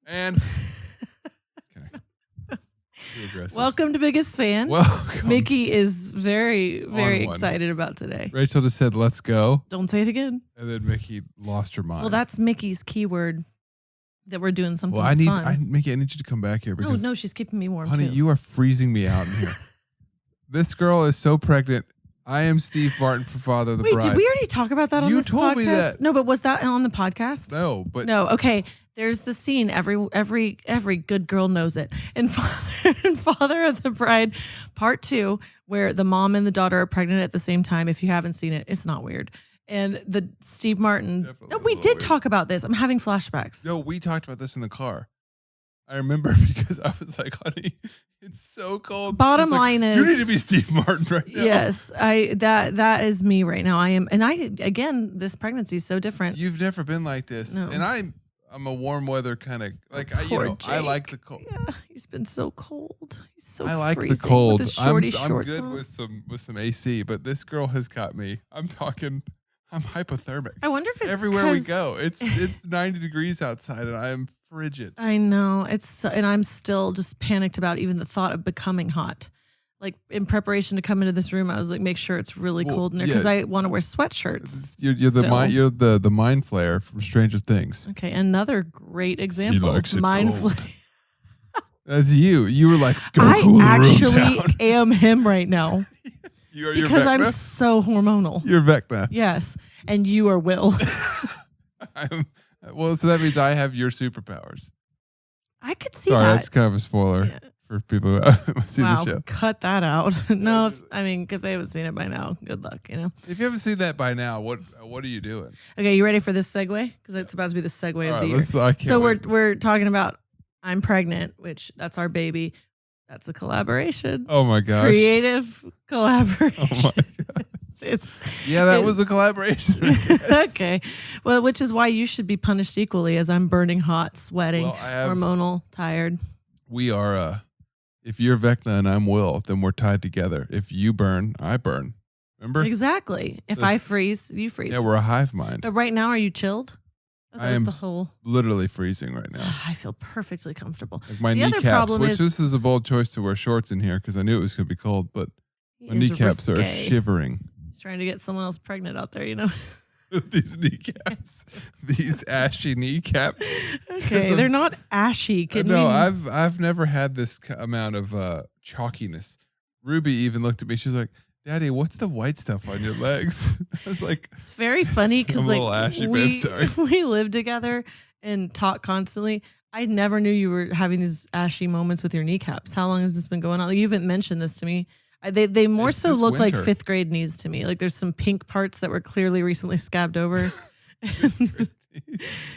And okay. Welcome to Biggest Fan. Welcome. Mickey is very, very excited about today. Rachel just said, let's go. Don't say it again. And then Mickey lost her mind. Well, that's Mickey's keyword that we're doing something fun. Mickey, I need you to come back here. Because, no, she's keeping me warm, honey, too. you are freezing me out in here. This girl is so pregnant. I am Steve Martin for Father of the Bride. Wait, did we already talk about that on this podcast? You told me that. No, but was that on the podcast? No, but... No, okay. There's the scene. Every good girl knows it. And Father of the Bride, part 2, where the mom and the daughter are pregnant at the same time. If you haven't seen it, it's not weird. And the Steve Martin... No, we did talk about this. I'm having flashbacks. No, we talked about this in the car. I remember because I was like, honey, it's so cold. Bottom line is... You need to be Steve Martin right now. Yes, that is me right now. I am. And again, this pregnancy is so different. You've never been like this. No. And I'm a warm weather kind of like I like the cold. Yeah, he's been so cold. He's so I like freezing the cold. with his I'm good on. with some AC, but this girl has got me. I'm hypothermic. I wonder if it's everywhere we go. It's 90 degrees outside and I am frigid. I know. And I'm still just panicked about even the thought of becoming hot. Like in preparation to come into this room, I was like, make sure it's really cold in there because I want to wear sweatshirts. You're the mind flayer from Stranger Things. Okay, another great example. He likes it mind cold. flare. That's you. You were like, go I cool the room actually down. am him right now. You're because Vecna? I'm so hormonal. You're Vecna. Yes, and you are Will. Well, so that means I have your superpowers. I could see Sorry, that. that's kind of a spoiler for people who haven't seen the show. Cut that out. No, I mean, because they haven't seen it by now. Good luck, If you haven't seen that by now, what are you doing? Okay, you ready for this segue? Because it's about to be the segue of the year. So we're talking about I'm pregnant, which that's our baby. That's a collaboration. Oh my gosh. Creative collaboration. Oh my god. That was a collaboration. Okay. Well, which is why you should be punished equally as I'm burning hot, sweating, hormonal, tired. We are, if you're Vecna and I'm Will, then we're tied together. If you burn, I burn. Remember? Exactly. If I freeze, you freeze. Yeah, we're a hive mind. But right now, are you chilled? I am literally freezing right now. I feel perfectly comfortable. Like my kneecaps, this is a bold choice to wear shorts in here because I knew it was going to be cold, but my kneecaps are shivering. He's trying to get someone else pregnant out there, These kneecaps, these ashy kneecaps. Okay, they're not ashy. I've never had this amount of chalkiness. Ruby even looked at me. She was like, Daddy, what's the white stuff on your legs? I was like, it's very funny because like we live together and talk constantly. I never knew you were having these ashy moments with your kneecaps. How long has this been going on? Like, you haven't mentioned this to me. They more so look like 5th grade knees to me. Like there's some pink parts that were clearly recently scabbed over.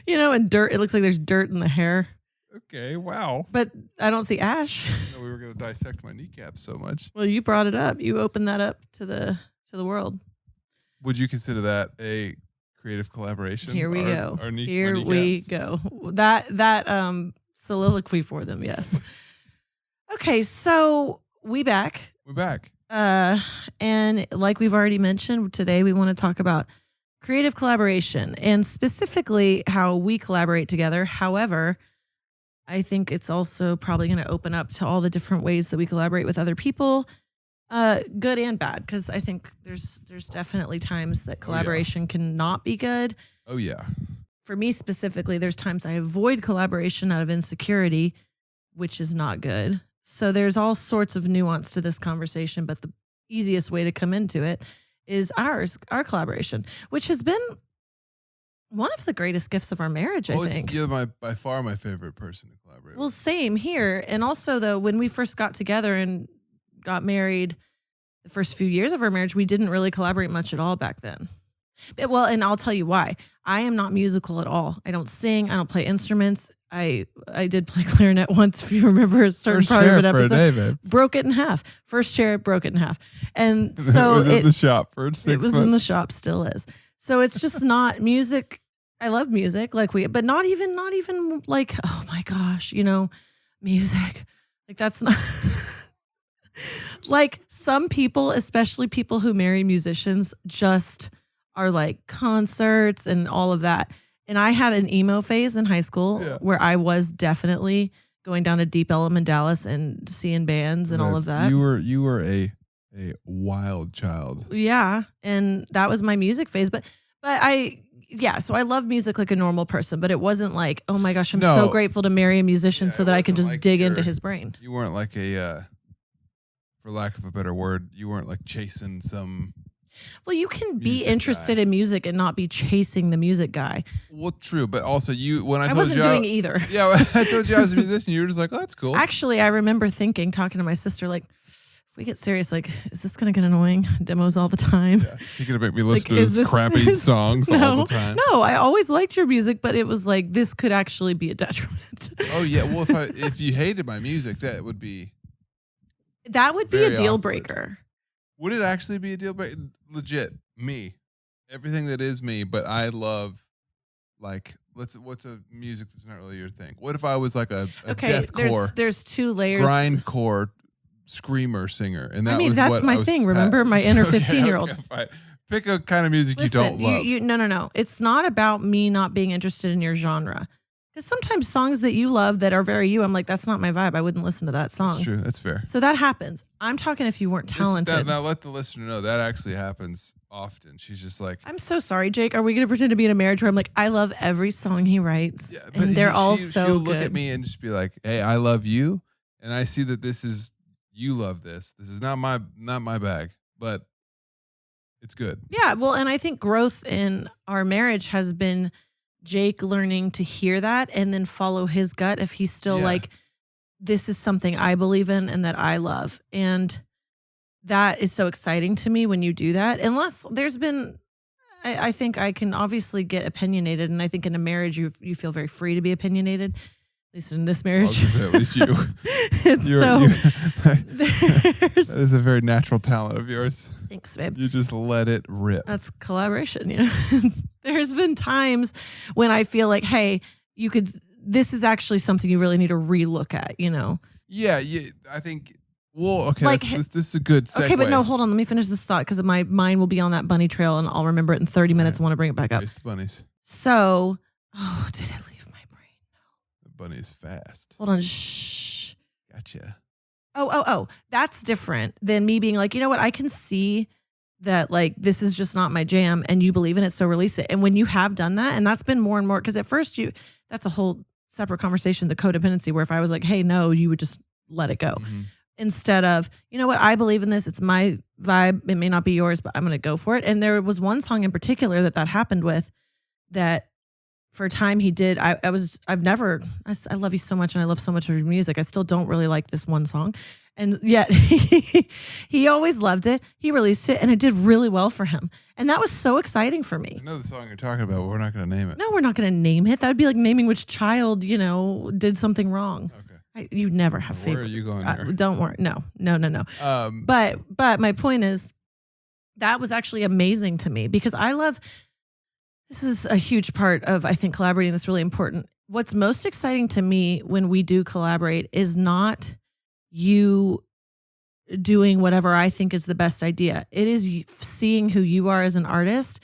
And dirt. It looks like there's dirt in the hair. Okay, wow. But I don't see ash. We were going to dissect my kneecaps so much. Well, you brought it up. You opened that up to the world. Would you consider that a creative collaboration? Here we go. Here we go. That soliloquy for them, yes. Okay, so we're back. And like we've already mentioned, today we want to talk about creative collaboration and specifically how we collaborate together. However, I think it's also probably going to open up to all the different ways that we collaborate with other people, good and bad, because I think there's definitely times that collaboration cannot be good. Oh, yeah. For me specifically, there's times I avoid collaboration out of insecurity, which is not good. So there's all sorts of nuance to this conversation, but the easiest way to come into it is our collaboration, which has been one of the greatest gifts of our marriage, I think. You're by far my favorite person to collaborate with. Well, same here. And also, though, when we first got together and got married, the first few years of our marriage, we didn't really collaborate much at all back then. Well, and I'll tell you why. I am not musical at all. I don't sing. I don't play instruments. I did play clarinet once, if you remember a certain part of an episode. Broke it in half. First chair, broke it in half. And so it was in the shop for 6 months. It was in the shop, still is. So it's just not music. I love music, but not even like, oh my gosh, music. Like that's not like some people, especially people who marry musicians, just are like concerts and all of that. And I had an emo phase in high school Yeah. where I was definitely going down to Deep Ellum in Dallas and seeing bands and all of that. You were a wild child. Yeah, and that was my music phase. But so I love music like a normal person, but it wasn't like, oh my gosh, I'm so grateful to marry a musician so that I can just dig into his brain. You weren't like a, for lack of a better word, you weren't like chasing some. Well, you can be interested in music and not be chasing the music guy. Well, true, but also I wasn't doing either. Yeah, I told you I was a musician. You were just like, oh, that's cool. Actually, I remember talking to my sister, like, if we get serious, like, is this going to get annoying? Demos all the time. Yeah. So you're going to make me listen to these crappy songs all the time? No, I always liked your music, but it was like, this could actually be a detriment. Oh, yeah. Well, if you hated my music, that would be a deal breaker. Would it actually be a deal breaker? Legit, me. Everything that is me, but I love, like, what's a music that's not really your thing? What if I was like a deathcore, there's two layers, grindcore screamer singer, and that's my thing. Remember my inner 15-year-old. Okay, pick a kind of music you don't love. No. It's not about me not being interested in your genre. Because sometimes songs that you love that are very you, I'm like, that's not my vibe. I wouldn't listen to that song. That's true. That's fair. So that happens. I'm talking if you weren't talented. Now let the listener know that actually happens often. She's just like, I'm so sorry, Jake. Are we going to pretend to be in a marriage where I'm like, I love every song he writes, and they're all so she'll good. Look at me and just be like, hey, I love you, and I see that you love this. This is not my bag, but it's good. Yeah. Well, and I think growth in our marriage has been Jake learning to hear that and then follow his gut if he's still like, this is something I believe in and that I love. And that is so exciting to me when you do that. Unless there's been, I think I can obviously get opinionated. And I think in a marriage, you feel very free to be opinionated. At least in this marriage. At least you. That is a very natural talent of yours. Thanks, babe. You just let it rip. That's collaboration, There's been times when I feel like, hey, this is actually something you really need to relook at, Yeah, I think, well, okay, like, this is a good segue. Okay, but no, hold on. Let me finish this thought because my mind will be on that bunny trail and I'll remember it in 30 minutes and want to bring it back up. Race the bunnies. So, did it leave my brain? No. The bunny is fast. Hold on. Shh. Gotcha. Oh, that's different than me being like, you know what? I can see that like this is just not my jam and you believe in it, so release it. And when you have done that, and that's been more and more, because at first that's a whole separate conversation, the codependency, where if I was like, hey, no, you would just let it go. Mm-hmm. Instead of, you know what, I believe in this, it's my vibe, it may not be yours, but I'm going to go for it. And there was one song in particular that happened with that for a time he did. I love you so much and I love so much of your music. I still don't really like this one song. And yet he always loved it. He released it and it did really well for him. And that was so exciting for me. I know the song you're talking about, but we're not going to name it. No, we're not going to name it. That would be like naming which child, did something wrong. Okay. You never have favorite. Where are you going there? Don't worry. No. But my point is that was actually amazing to me because this is a huge part of, I think, collaborating that's really important. What's most exciting to me when we do collaborate is not you doing whatever I think is the best idea. It is seeing who you are as an artist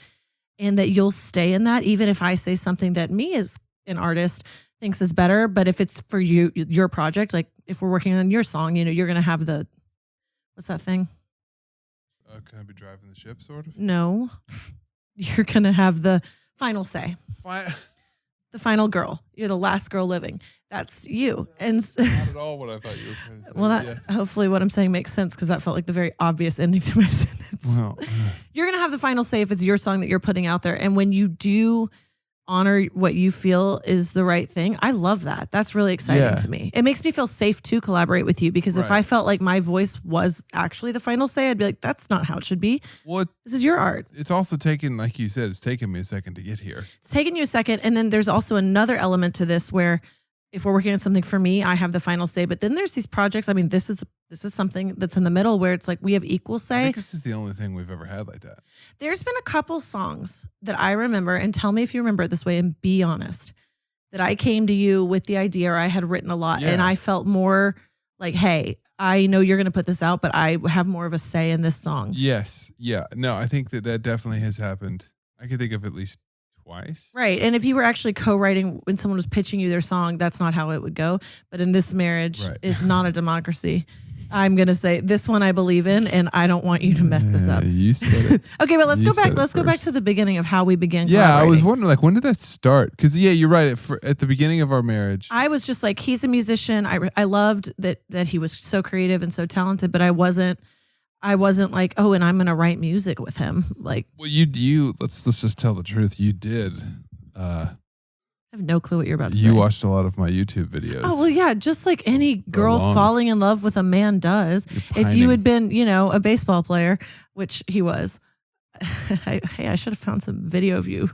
and that you'll stay in that, even if I say something that me as an artist thinks is better. But if it's for you, your project, like if we're working on your song, you're going to have what's that thing? Can I be driving the ship, sort of? No. You're going to have the final say. The final girl. You're the last girl living. That's you. And not at all what I thought you were trying to say. Well, hopefully what I'm saying makes sense because that felt like the very obvious ending to my sentence. Well, you're going to have the final say if it's your song that you're putting out there. And when you do honor what you feel is the right thing, I love that. That's really exciting to me. It makes me feel safe to collaborate with you because if I felt like my voice was actually the final say, I'd be like, that's not how it should be. Well, this is your art. It's also taken, like you said, it's taken me a second to get here. It's taken you a second. And then there's also another element to this where if we're working on something for me, I have the final say. But then there's these projects. I mean, this is something that's in the middle where it's like we have equal say. I think this is the only thing we've ever had like that. There's been a couple songs that I remember, and tell me if you remember it this way and be honest, that I came to you with the idea or I had written a lot and I felt more like, hey, I know you're going to put this out, but I have more of a say in this song. Yes. Yeah. No, I think that definitely has happened. I can think of at least twice. Right. And if you were actually co-writing when someone was pitching you their song, that's not how it would go. But in this marriage, it's not a democracy. I'm going to say this one I believe in, and I don't want you to mess this up. You said it. Okay, but let's go back. Let's go back to the beginning of how we began. Yeah, I was wondering, like, when did that start? Because you're right. At the beginning of our marriage, I was just like, he's a musician. I loved that he was so creative and so talented, but I wasn't like, oh, and I'm going to write music with him. Like, well, you let's just tell the truth. You did. I have no clue what you're about to say. You watched a lot of my YouTube videos. Oh, well, yeah, just like any girl falling in love with a man does. If you had been, a baseball player, which he was, I should have found some video of you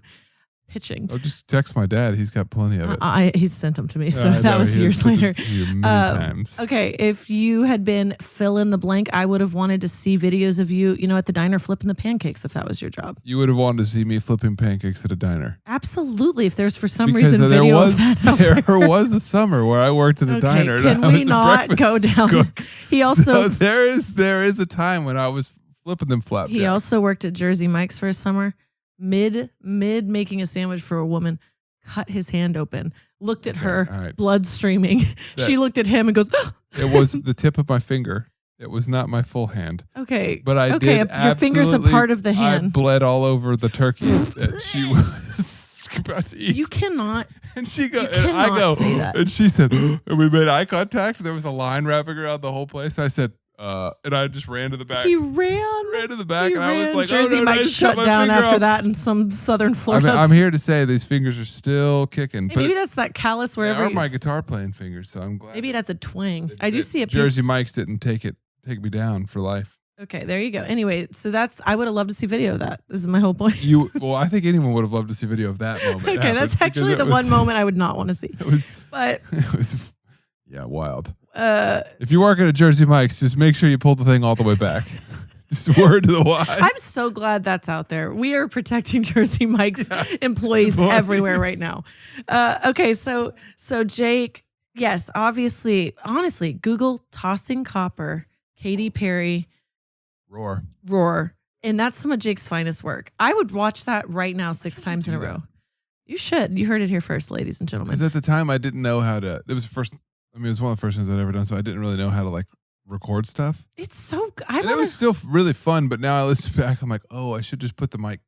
pitching. Oh, just text my dad. He's got plenty of it. He sent them to me, so that was years later. Many times. Okay, if you had been fill in the blank, I would have wanted to see videos of you, at the diner flipping the pancakes if that was your job. You would have wanted to see me flipping pancakes at a diner. Absolutely. If there's for some reason video of that out there was a summer where I worked at a diner. Can we not go down? Cook. He also there is a time when I was flipping them flapjacks. He also worked at Jersey Mike's for a summer. Mid making a sandwich for a woman, cut his hand open, looked at her, blood streaming. She looked at him and goes, it was the tip of my finger. It was not my full hand. Okay. But I did your finger's a part of the hand. I bled all over the turkey that she was about to eat. You cannot. And she goes, and I go, say that. And she said, and we made eye contact. There was a line wrapping around the whole place. I said, and I just ran to the back. He ran to the back, and I was like, Jersey Mike shut down after that in some southern Florida. I'm here to say these fingers are still kicking. Hey, maybe that's that callus wherever. They are my guitar playing fingers, so I'm glad. Maybe that's a twang. I do see a Jersey Mike's didn't take me down for life. Okay, there you go. Anyway, so I would have loved to see video of that. This is my whole point. Well, I think anyone would have loved to see video of that moment. Okay, that's actually the one moment I would not want to see. It was wild. If you work at a Jersey Mike's, just make sure you pull the thing all the way back. Just word to the wise. I'm so glad that's out there. We are protecting Jersey Mike's employees everywhere right now. Okay, so Jake, yes, obviously, honestly, Google tossing copper, Katy Perry, roar, and that's some of Jake's finest work. I would watch that right now 6 times in a row. You should. You heard it here first, ladies and gentlemen. Because at the time, I didn't know how to. It was one of the first things I'd ever done, so I didn't really know how to record stuff. It's so good. It was still really fun, but now I listen back, I'm like, oh, I should just put the mic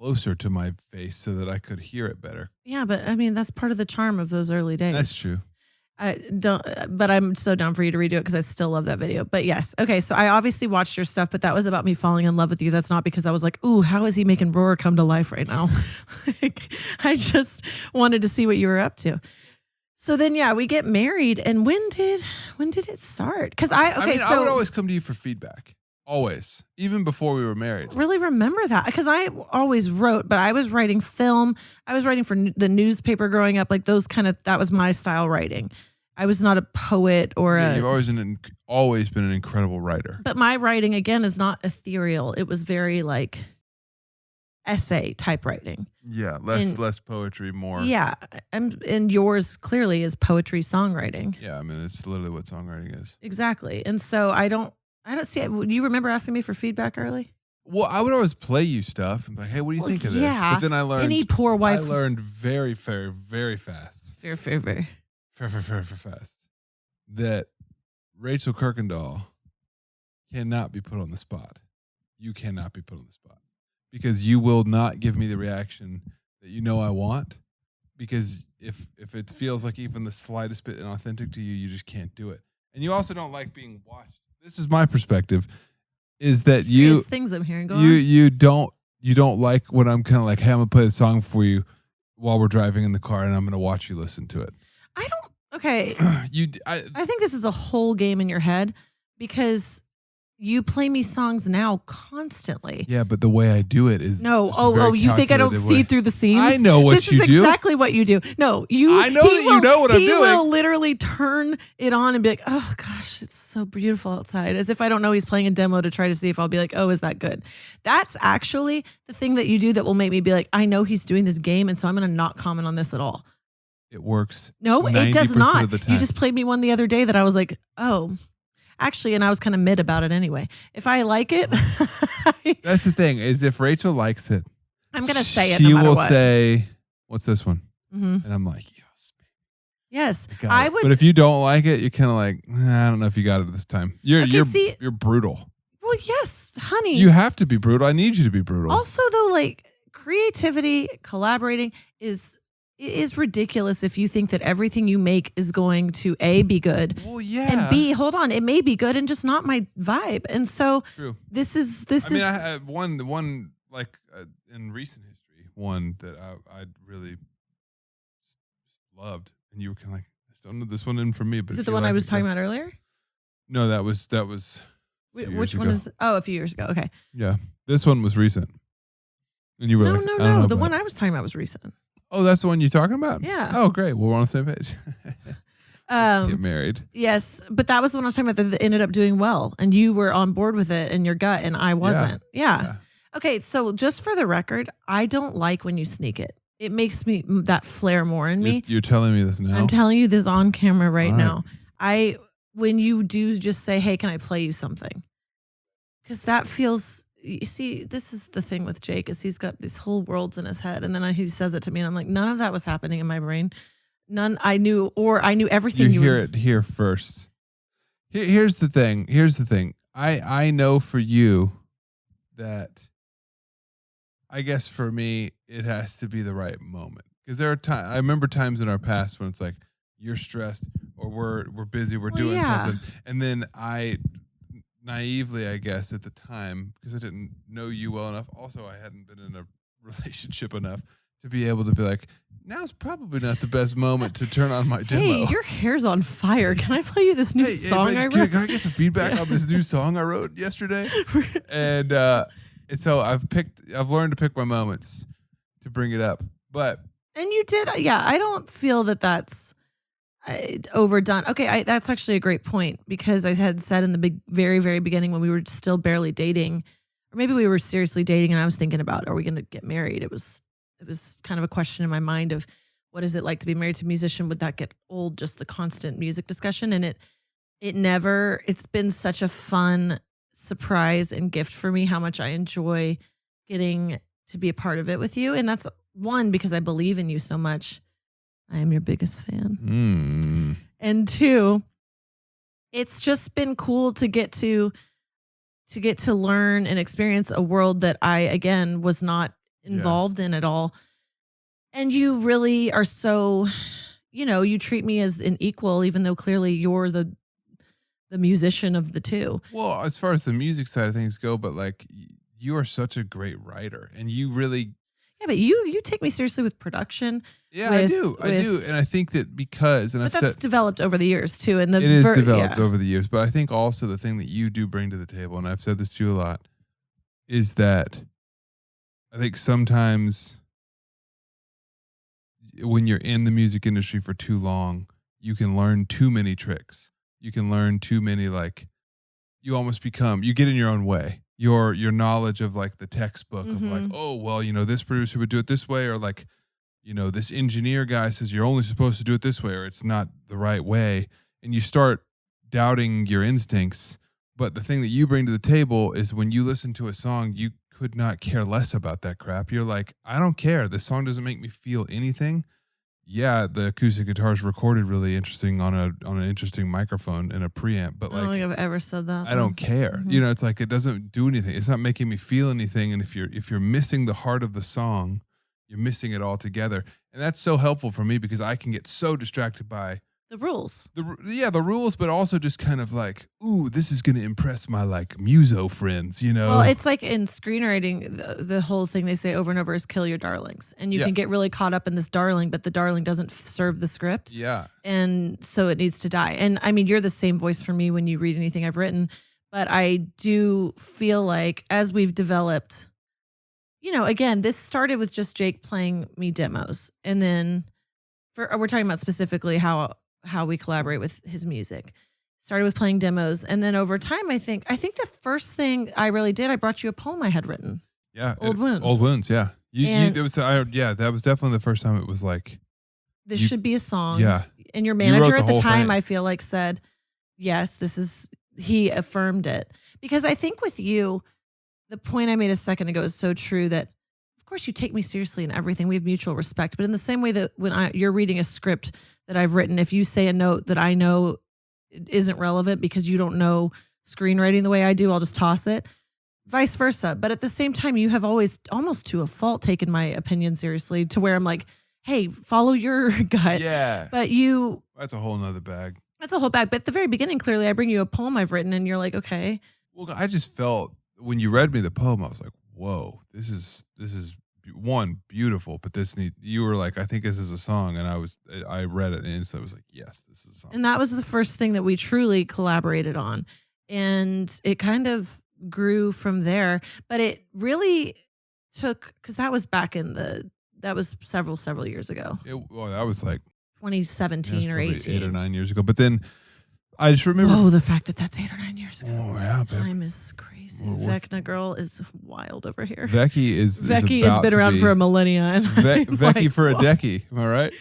closer to my face so that I could hear it better. Yeah, but I mean, that's part of the charm of those early days. That's true. But I'm so down for you to redo it because I still love that video. But yes, okay, so I obviously watched your stuff, but that was about me falling in love with you. That's not because I was like, ooh, how is he making Roar come to life right now? I just wanted to see what you were up to. So then, we get married, and when did it start? Because I would always come to you for feedback, always, even before we were married. Really remember that because I always wrote, but I was writing film. I was writing for the newspaper growing up, like those that was my style writing. I was not a poet or you've always been an incredible writer. But my writing again is not ethereal. It was very essay type writing. Yeah, less poetry, more. Yeah, and yours clearly is poetry songwriting. Yeah, I mean it's literally what songwriting is. Exactly, and so I don't see it. Do you remember asking me for feedback early? Well, I would always play you stuff and be like, hey, what do you think of this? Yeah, but then I learned. Any poor wife. I learned very, very, very fast. Very fast. That Rachel Kirkendall cannot be put on the spot. You cannot be put on the spot. Because you will not give me the reaction that I want. Because if it feels like even the slightest bit inauthentic to you, you just can't do it. And you also don't like being watched. This is my perspective. Is that There's things I'm hearing going you don't like when I'm kind of like, hey, I'm gonna play a song for you while we're driving in the car, and I'm gonna watch you listen to it. I don't. Okay. I think this is a whole game in your head because you play me songs now constantly. Yeah, but the way I do it is no. You think I don't see through the seams? I know what you do. This is exactly what you do. No, you. I know that you know what I'm doing. He will literally turn it on and be like, "Oh gosh, it's so beautiful outside," as if I don't know he's playing a demo to try to see if I'll be like, "Oh, is that good?" That's actually the thing that you do that will make me be like, "I know he's doing this game, and so I'm going to not comment on this at all." It works. No, it does not. You just played me one the other day that I was like, oh, actually, and I was kind of mid about it anyway. If I like it. That's the thing, is if Rachel likes it, I'm going to say it she no matter will what. say, "What's this one?" Mhm. And I'm like, "Yes, Yes, I would." But if you don't like it, you're kind of like, I don't know if you got it this time. You're brutal. Well, yes, honey. You have to be brutal. I need you to be brutal. Also, though, like creativity, collaborating is ridiculous if you think that everything you make is going to A, be good. Well, yeah. And B, hold on, it may be good and just not my vibe. And so True. this is. I mean, I had one like in recent history, one that I really loved, and you were kind of like, I still know this one in for me. But is it the one I was talking about earlier? No, that was. Which one is? A few years ago. Okay. Yeah, this one was recent. And you were like, no. The one I was talking about was recent. Oh, that's the one you're talking about? Yeah. Oh, great. Well, we're on the same page. Get married. Yes, but that was the one I was talking about that ended up doing well, and you were on board with it in your gut, and I wasn't. Yeah. Okay, so just for the record, I don't like when you sneak it. It makes me that flare more in me. You're telling me this now? I'm telling you this on camera right now. When you do just say, "Hey, can I play you something?" Because that feels. You see, this is the thing with Jake is he's got these whole worlds in his head, and then he says it to me, and I'm like, none of that was happening in my brain. None. I knew everything. You hear it here first. Here's the thing. I know for you that. I guess for me, it has to be the right moment because there are times. I remember times in our past when it's like you're stressed or we're busy, we're doing something, and then I naively, I guess, at the time, because I didn't know you well enough. Also, I hadn't been in a relationship enough to be able to be like, now's probably not the best moment to turn on my demo. Hey, your hair's on fire. Can I play you this new song I wrote? Can I get some feedback on this new song I wrote yesterday? And so I've learned to pick my moments to bring it up. And you did, yeah. I don't feel that that's overdone. Okay, that's actually a great point because I had said in the very, very beginning when we were still barely dating, or maybe we were seriously dating, and I was thinking about, are we going to get married? It was kind of a question in my mind of what is it like to be married to a musician? Would that get old? Just the constant music discussion, and it never. It's been such a fun surprise and gift for me how much I enjoy getting to be a part of it with you, and that's one because I believe in you so much. I am your biggest fan. And two, it's just been cool to get to learn and experience a world that I, again, was not involved in at all. And you really are so, you treat me as an equal, even though clearly you're the musician of the two. Well, as far as the music side of things go, but like you are such a great writer and you really. Yeah, but you take me seriously with production. Yeah, I do. And I think that that's developed over the years too. And it is developed over the years. But I think also the thing that you do bring to the table, and I've said this to you a lot, is that I think sometimes when you're in the music industry for too long, you can learn too many tricks. You can learn too many, you get in your own way. Your knowledge of like the textbook of like, oh, well, this producer would do it this way, or like, this engineer guy says you're only supposed to do it this way, or it's not the right way. And you start doubting your instincts. But the thing that you bring to the table is when you listen to a song, you could not care less about that crap. You're like, I don't care. This song doesn't make me feel anything. Yeah, the acoustic guitar is recorded really interesting on an interesting microphone and a preamp, but I don't think I've ever said that. I don't care. It's like it doesn't do anything. It's not making me feel anything. And if you're missing the heart of the song, you're missing it altogether. And that's so helpful for me because I can get so distracted by the rules. The rules, but also just kind of like, ooh, this is going to impress my like muso friends, Well, it's like in screenwriting, the whole thing they say over and over is kill your darlings. And you can get really caught up in this darling, but the darling doesn't serve the script. Yeah. And so it needs to die. And I mean, you're the same voice for me when you read anything I've written, but I do feel like as we've developed, again, this started with just Jake playing me demos. And then we're talking about specifically how we collaborate with his music. Started with playing demos, and then over time, I think the first thing I really did, I brought you a poem I had written. Yeah, Old Wounds. Old Wounds. Yeah, that was definitely the first time it was like this should be a song. Yeah, and your manager at the time, I feel like said, yes, this is. He affirmed it because I think with you, the point I made a second ago is so true that. Of course you take me seriously in everything. We have mutual respect. But in the same way that when you're reading a script that I've written, if you say a note that I know isn't relevant because you don't know screenwriting the way I do, I'll just toss it. Vice versa. But at the same time, you have always, almost to a fault, taken my opinion seriously to where I'm like, hey, follow your gut. Yeah. But that's a whole nother bag. That's a whole bag. But at the very beginning, clearly, I bring you a poem I've written and you're like, okay. Well, I just felt when you read me the poem, I was like, whoa, this is one, beautiful, but you were like, I think this is a song. And I read it and instantly was like, yes, this is a song. And that was the first thing that we truly collaborated on. And it kind of grew from there, but it really took, because that was that was several years ago. That was like 2017 or 18. 8 or 9 years ago. But then I just remember. Oh, the fact that that's 8 or 9 years ago. Oh, yeah, time is crazy. Vecna girl is wild over here. Becky has been around for a millennia. Becky for a decade. Am I right?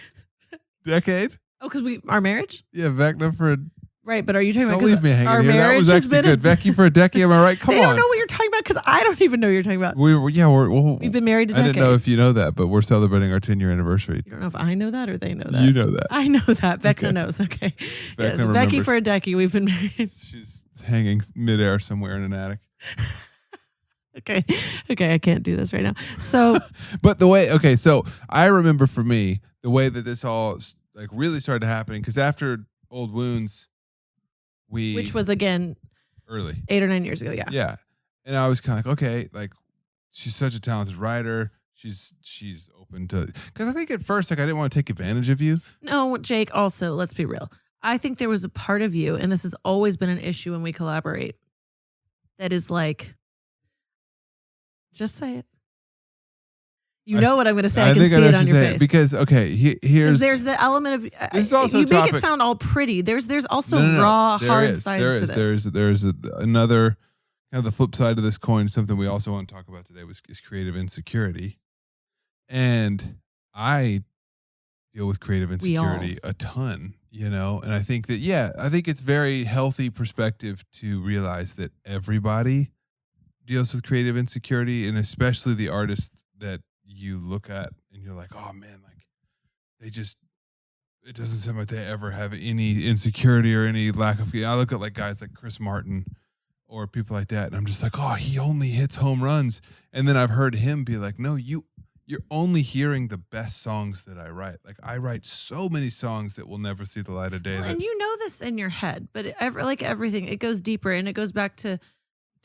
Decade? Oh, because our marriage? Yeah, Vecna for a. Right, but are you talking about? Don't leave me hanging our here. That was actually good. Becky for a decade. Am I right? Come on. They don't know what you're talking about because I don't even know what you're talking about. We've been married a decade. I didn't know if you know that, but we're celebrating our 10-year anniversary. You don't know if I know that or they know that. You know that. I know that. Vecna knows. Okay. Yes, Becky for a decade. We've been married. She's hanging midair somewhere in an attic. Okay. I can't do this right now. So, but so I remember for me the way that this all like really started happening, because after Old Wounds. Which was again early 8 or 9 years ago, yeah. Yeah. And I was kind of like, okay, like she's such a talented writer. She's open to, because I think at first, like, I didn't want to take advantage of you. No, Jake, also, let's be real. I think there was a part of you, and this has always been an issue when we collaborate, that is like, just say it. You know what I'm going to say. I can see it on your face. Because, here's... There's the element of... This is also you make it sound all pretty. There's also raw, hard sides to this. There's another... Kind of the flip side of this coin, something we also want to talk about today is creative insecurity. And I deal with creative insecurity a ton, and I think that, I think it's very healthy perspective to realize that everybody deals with creative insecurity, and especially the artists that you look at and you're like, oh man, like it doesn't seem like they ever have any insecurity or any lack of, I look at like guys like Chris Martin or people like that, and I'm just like, oh, he only hits home runs. And then I've heard him be like, no, you're only hearing the best songs that I write. Like, I write so many songs that will never see the light of day. Well, and you know this in your head, but like everything, it goes deeper, and it goes back to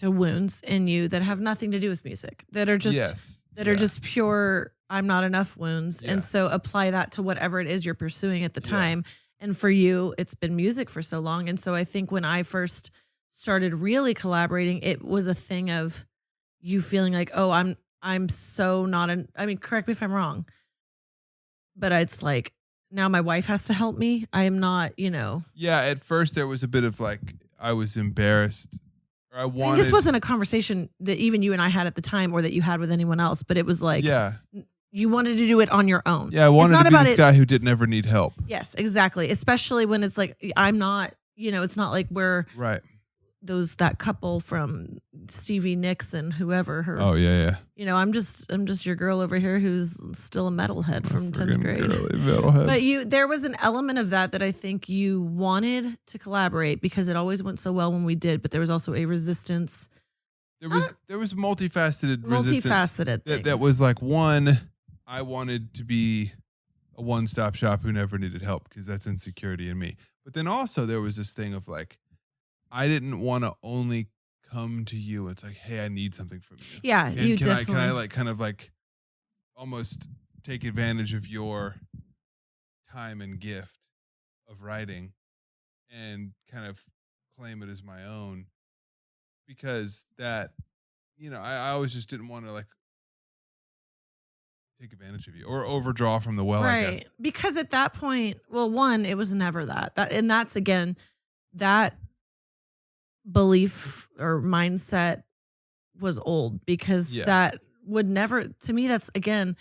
wounds in you that have nothing to do with music, that are just are just pure I'm not enough wounds. Yeah. And so apply that to whatever it is you're pursuing at the time. And for you, it's been music for so long. And so I think when I first started really collaborating, it was a thing of you feeling like, oh, I'm so not I mean, correct me if I'm wrong, but it's like now my wife has to help me. I am not, Yeah, at first there was a bit of like I was embarrassed. Or I wanted. This wasn't a conversation that even you and I had at the time, or that you had with anyone else, but it was like, you wanted to do it on your own. Yeah, I wanted to be this guy who didn't ever need help. Yes, exactly. Especially when it's like I'm not, it's not like we're right. That couple from Stevie Nicks and whoever her. Oh yeah. I'm just your girl over here who's still a metalhead from 10th grade. Metalhead. But there was an element of that I think you wanted to collaborate because it always went so well when we did, but there was also a resistance. There was multifaceted resistance. That was like, one, I wanted to be a one-stop shop who never needed help because that's insecurity in me. But then also there was this thing of like, I didn't want to only come to you. It's like, hey, I need something from you. Yeah, and you can definitely. I like kind of like almost take advantage of your time and gift of writing and kind of claim it as my own, because that, I always just didn't want to like take advantage of you or overdraw from the well, right. I guess. Because at that point, well, one, it was never that, and that's again, that belief or mindset was old because that would never, to me, that's again,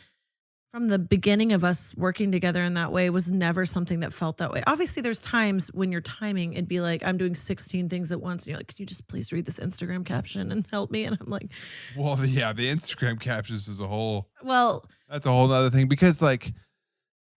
from the beginning of us working together in that way was never something that felt that way. Obviously, there's times when you're timing, it'd be like, I'm doing 16 things at once. And you're like, can you just please read this Instagram caption and help me? And I'm like, well, the Instagram captions is well, that's a whole other thing because like,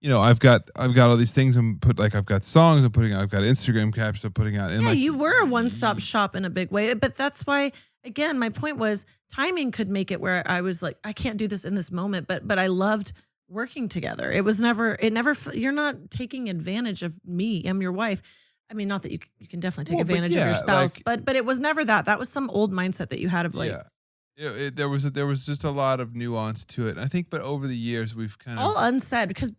I've got all these things I've got songs I've got Instagram captions I'm putting out. And yeah, like, you were a one-stop shop in a big way. But that's why, again, my point was timing could make it where I was like, I can't do this in this moment. But I loved working together. You're not taking advantage of me. I'm your wife. I mean, not that you can definitely take advantage of your spouse, but it was never that. That was some old mindset that you had of like, there was just a lot of nuance to it. I think, but over the years we've kind all of unsaid because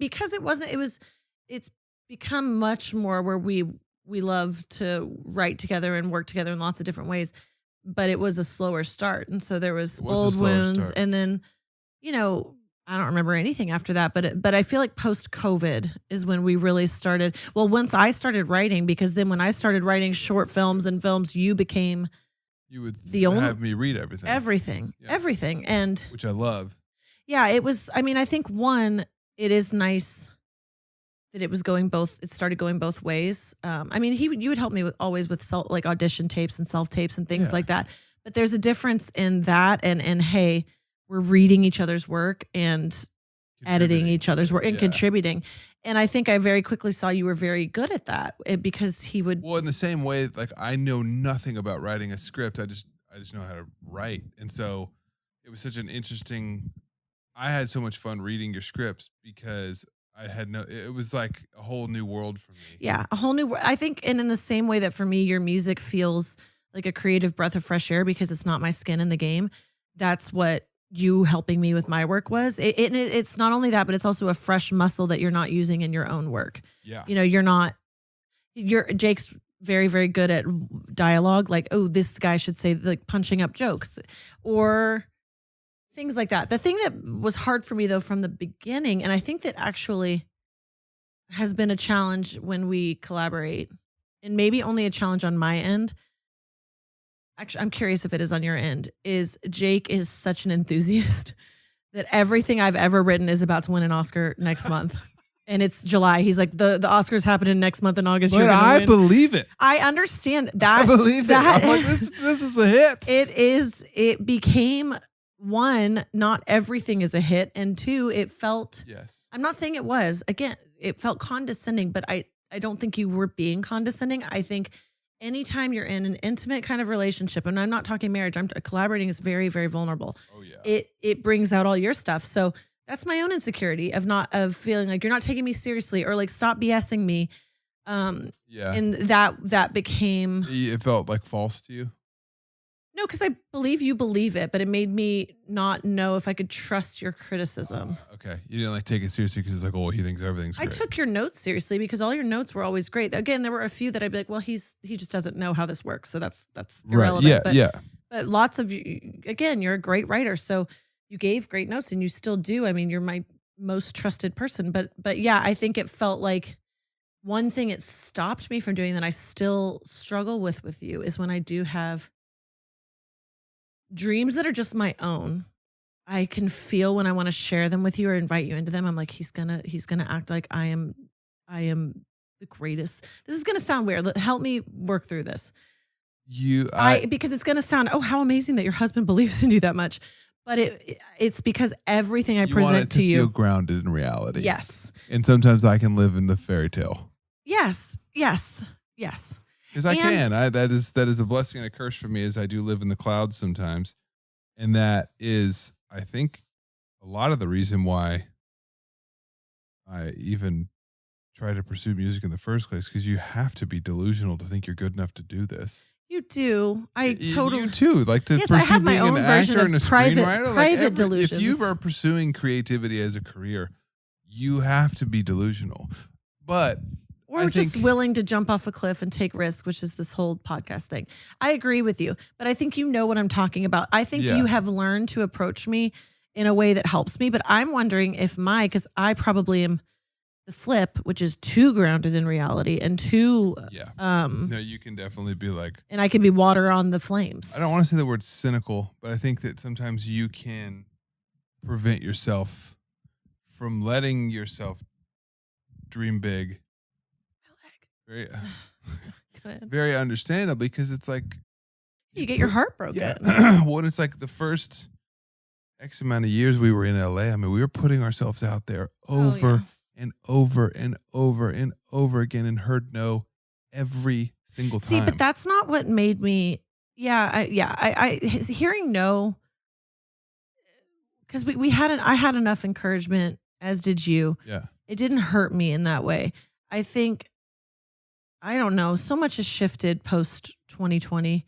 it's become much more where we love to write together and work together in lots of different ways, but it was a slower start. And so there was old wounds. And then, I don't remember anything after that, but I feel like post-COVID is when we really started. Well, once I started writing, because then when I started writing short films and films, you became you would have me read everything, everything, and which I love. Yeah, it was. I mean, I think it is nice that it started going both ways. I mean, you would help me always with like audition tapes and self tapes and things like that. But there's a difference in that and hey, we're reading each other's work and editing each other's work and contributing. And I think I very quickly saw you were very good at that because he would. Well, in the same way, like I know nothing about writing a script. I just know how to write. And so it was such an interesting, I had so much fun reading your scripts because it was like a whole new world for me. Yeah. A whole new, I think. And in the same way that for me, your music feels like a creative breath of fresh air because it's not my skin in the game. That's what you helping me with my work was. It's not only that, but it's also a fresh muscle that you're not using in your own work. Yeah. Jake's very, very good at dialogue. Like, oh, this guy should say like punching up jokes or things like that. The thing that was hard for me though, from the beginning, and I think that actually has been a challenge when we collaborate and maybe only a challenge on my end. Actually, I'm curious if it is on your end, is Jake is such an enthusiast that everything I've ever written is about to win an Oscar next month. And it's July. He's like, the Oscar's happening next month in August. But I believe it. I understand that. I believe that. I'm like, this is a hit. It became, one, not everything is a hit. And two, it felt, I'm not saying it was, again, it felt condescending, but I don't think you were being condescending. I think anytime you're in an intimate kind of relationship, and I'm not talking marriage, I'm collaborating is very, very vulnerable. Oh yeah. It brings out all your stuff. So that's my own insecurity of feeling like you're not taking me seriously or like stop BSing me. And that became. It felt like false to you. No, because I believe you believe it, but it made me not know if I could trust your criticism. Okay. You didn't like take it seriously because it's like, oh, he thinks everything's great. I took your notes seriously because all your notes were always great. Again, there were a few that I'd be like, well, he just doesn't know how this works. So that's irrelevant. Right. But lots of you, again, you're a great writer. So you gave great notes and you still do. I mean, you're my most trusted person. But yeah, I think it felt like one thing it stopped me from doing that I still struggle with you is when I do have dreams that are just my own. I can feel when I want to share them with you or invite you into them. I'm like, he's gonna act like I am the greatest. This is gonna sound weird. Help me work through this. Because it's gonna sound, oh, how amazing that your husband believes in you that much. But it's because everything I present to you feel grounded in reality. Yes. And sometimes I can live in the fairy tale. Yes. Because I can. That is a blessing and a curse for me, as I do live in the clouds sometimes. And that is, I think, a lot of the reason why I even try to pursue music in the first place, because you have to be delusional to think you're good enough to do this. You do. You too. Like to yes, I have my own version of private delusions. If you are pursuing creativity as a career, you have to be delusional. But or just willing to jump off a cliff and take risks, which is this whole podcast thing. I agree with you, but I think you know what I'm talking about. I think you have learned to approach me in a way that helps me, but I'm wondering if because I probably am the flip, which is too grounded in reality and too. No, you can definitely be like. And I can be water on the flames. I don't want to say the word cynical, but I think that sometimes you can prevent yourself from letting yourself dream big. Very, Go ahead. very understandable because it's like You get your heart yeah. broken. When it's like the first X amount of years we were in LA, I mean, we were putting ourselves out there Oh, yeah. over and over and over and over again and heard no every single See, but time. that's not what made me. Hearing no, because I had enough encouragement, as did you. Yeah. It didn't hurt me in that way. I think, I don't know, so much has shifted post 2020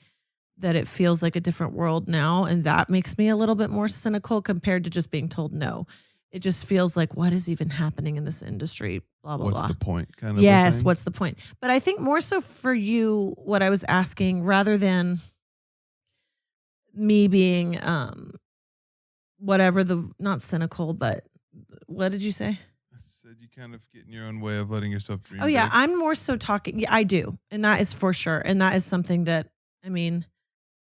that it feels like a different world now. And that makes me a little bit more cynical compared to just being told no. It just feels like, what is even happening in this industry? Blah, blah, What's blah. the point kind of a Yes, thing? what's the point? But I think more so for you, what I was asking, rather than me being whatever the, not cynical, but what did you say? I said you kind of get in your own way of letting yourself dream Oh yeah, big. I'm more so talking. Yeah, I do. And that is for sure. And that is something that, I mean,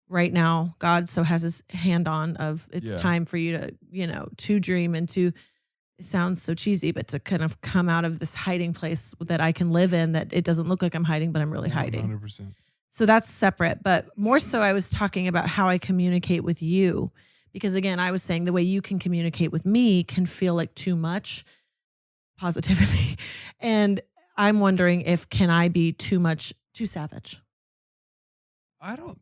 right now, God so has his hand on of it's Yeah. time for you to, to dream and to, it sounds so cheesy, but to kind of come out of this hiding place that I can live in, that it doesn't look like I'm hiding, but I'm really hiding. 100%. So that's separate. But more so, I was talking about how I communicate with you. Because again, I was saying the way you can communicate with me can feel like too much positivity. And I'm wondering if can I be too much, too savage? I don't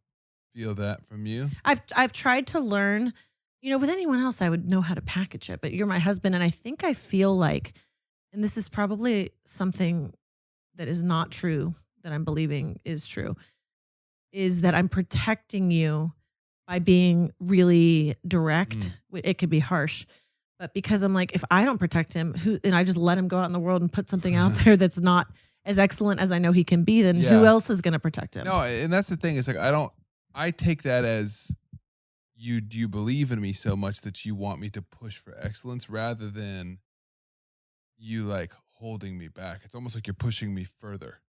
feel that from you. I've tried to learn, with anyone else I would know how to package it, but you're my husband and I think I feel like, and this is probably something that is not true that I'm believing is true, is that I'm protecting you by being really direct. It could be harsh, but because I'm like, if I don't protect him, and I just let him go out in the world and put something out there that's not as excellent as I know he can be, then who else is going to protect him? No, and that's the thing. It's like I take that as you believe in me so much that you want me to push for excellence rather than you like holding me back. It's almost like you're pushing me further.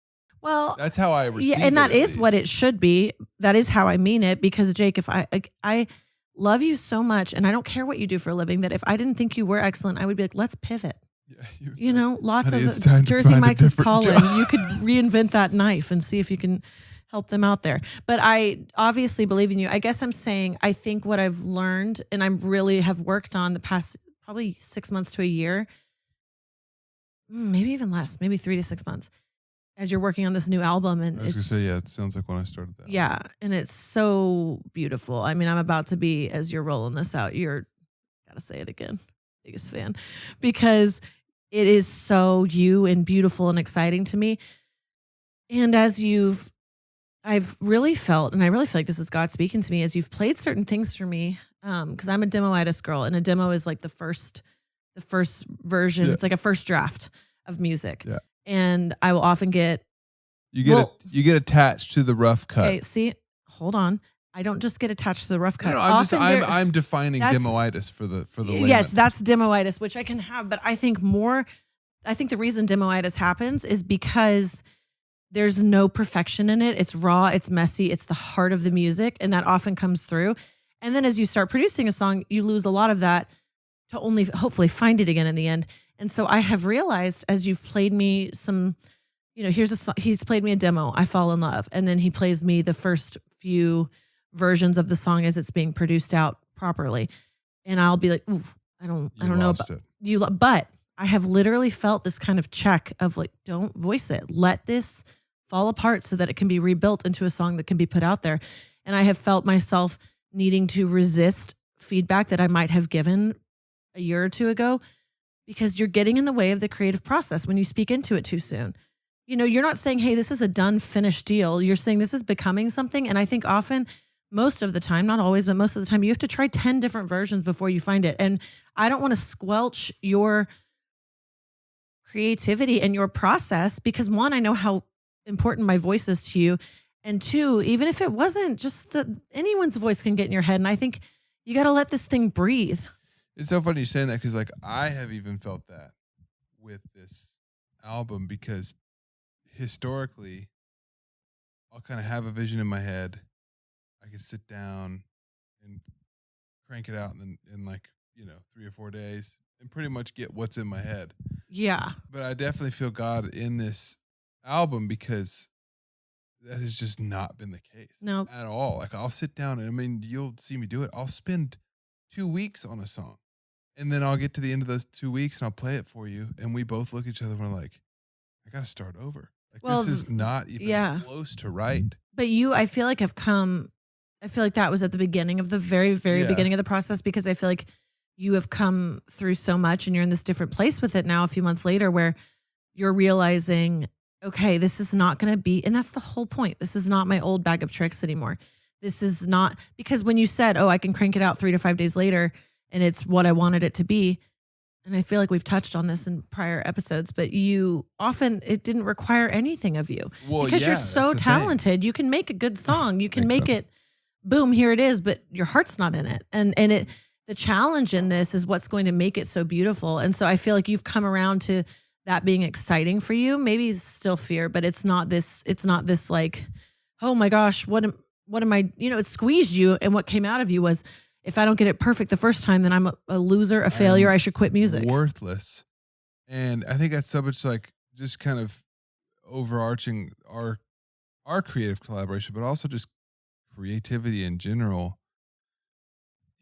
Well, That's how I receive yeah, and that it, at is what least. it should be. That is how I mean it. Because Jake, if I love you so much, and I don't care what you do for a living, that if I didn't think you were excellent, I would be like, let's pivot. Yeah, Lots honey, of it's time to Jersey find a Mike's is different calling. job. You could reinvent that knife and see if you can help them out there. But I obviously believe in you. I guess I'm saying I think what I've learned, and I really have worked on the past probably 6 months to a year, maybe even less, maybe 3 to 6 months, as you're working on this new album. And I was gonna say, yeah, it sounds like when I started that. yeah, and it's so beautiful. I mean, I'm about to be, as you're rolling this out, you're, gotta say it again, biggest fan, because it is so you and beautiful and exciting to me. And I've really felt, and I really feel like this is God speaking to me as you've played certain things for me. Because I'm a demoitis girl, and a demo is like the first version. Yeah. It's like a first draft of music. Yeah. And I will often get You get attached to the rough cut. Okay, see, hold on. I don't just get attached to the rough cut. No, Often I'm defining demoitis for the layman. yes, that's demoitis, which I can have, but I think the reason demoitis happens is because there's no perfection in it. It's raw, it's messy, it's the heart of the music, and that often comes through. And then as you start producing a song, you lose a lot of that to only hopefully find it again in the end. And so I have realized as you've played me some, he's played me a demo, I fall in love. And then he plays me the first few versions of the song as it's being produced out properly. And I'll be like, ooh, I don't know about you, but I have literally felt this kind of check of like, don't voice it. Let this fall apart so that it can be rebuilt into a song that can be put out there. And I have felt myself needing to resist feedback that I might have given a year or two ago, because you're getting in the way of the creative process when you speak into it too soon. You're not saying, hey, this is a done, finished deal. You're saying this is becoming something. And I think often, most of the time, not always, but most of the time, you have to try 10 different versions before you find it. And I don't want to squelch your creativity and your process because, one, I know how important my voice is to you. And two, even if it wasn't, just anyone's voice can get in your head. And I think you got to let this thing breathe. It's so funny you saying that because, like, I have even felt that with this album because historically, I'll kind of have a vision in my head. I can sit down and crank it out in like 3 or 4 days, and pretty much get what's in my head. Yeah. But I definitely feel God in this album because that has just not been the case No. at all. Like I'll sit down and I mean, you'll see me do it. I'll spend 2 weeks on a song. And then I'll get to the end of those 2 weeks and I'll play it for you and we both look at each other and we're like, I got to start over. Like Well, this is not even yeah. close to right. But you, I feel like, have come. I feel like that was at the beginning of the very, very Yeah. beginning of the process, because I feel like you have come through so much and you're in this different place with it now a few months later where you're realizing, okay, this is not going to be, and that's the whole point. This is not my old bag of tricks anymore. This is not, because when you said, oh, I can crank it out 3 to 5 days later and it's what I wanted it to be. And I feel like we've touched on this in prior episodes, but you often, it didn't require anything of you Well, because you're yeah, so that's the thing. talented. You can make a good song. You can Thanks, make it, boom, here it is, but your heart's not in it. And it, the challenge in this is what's going to make it so beautiful. And so I feel like you've come around to that being exciting for you. Maybe it's still fear, but it's not this like, oh my gosh, what am I, it squeezed you. And what came out of you was, if I don't get it perfect the first time, then I'm a loser, a failure. I should quit music. Worthless. And I think that's so much like just kind of overarching our creative collaboration, but also just creativity in general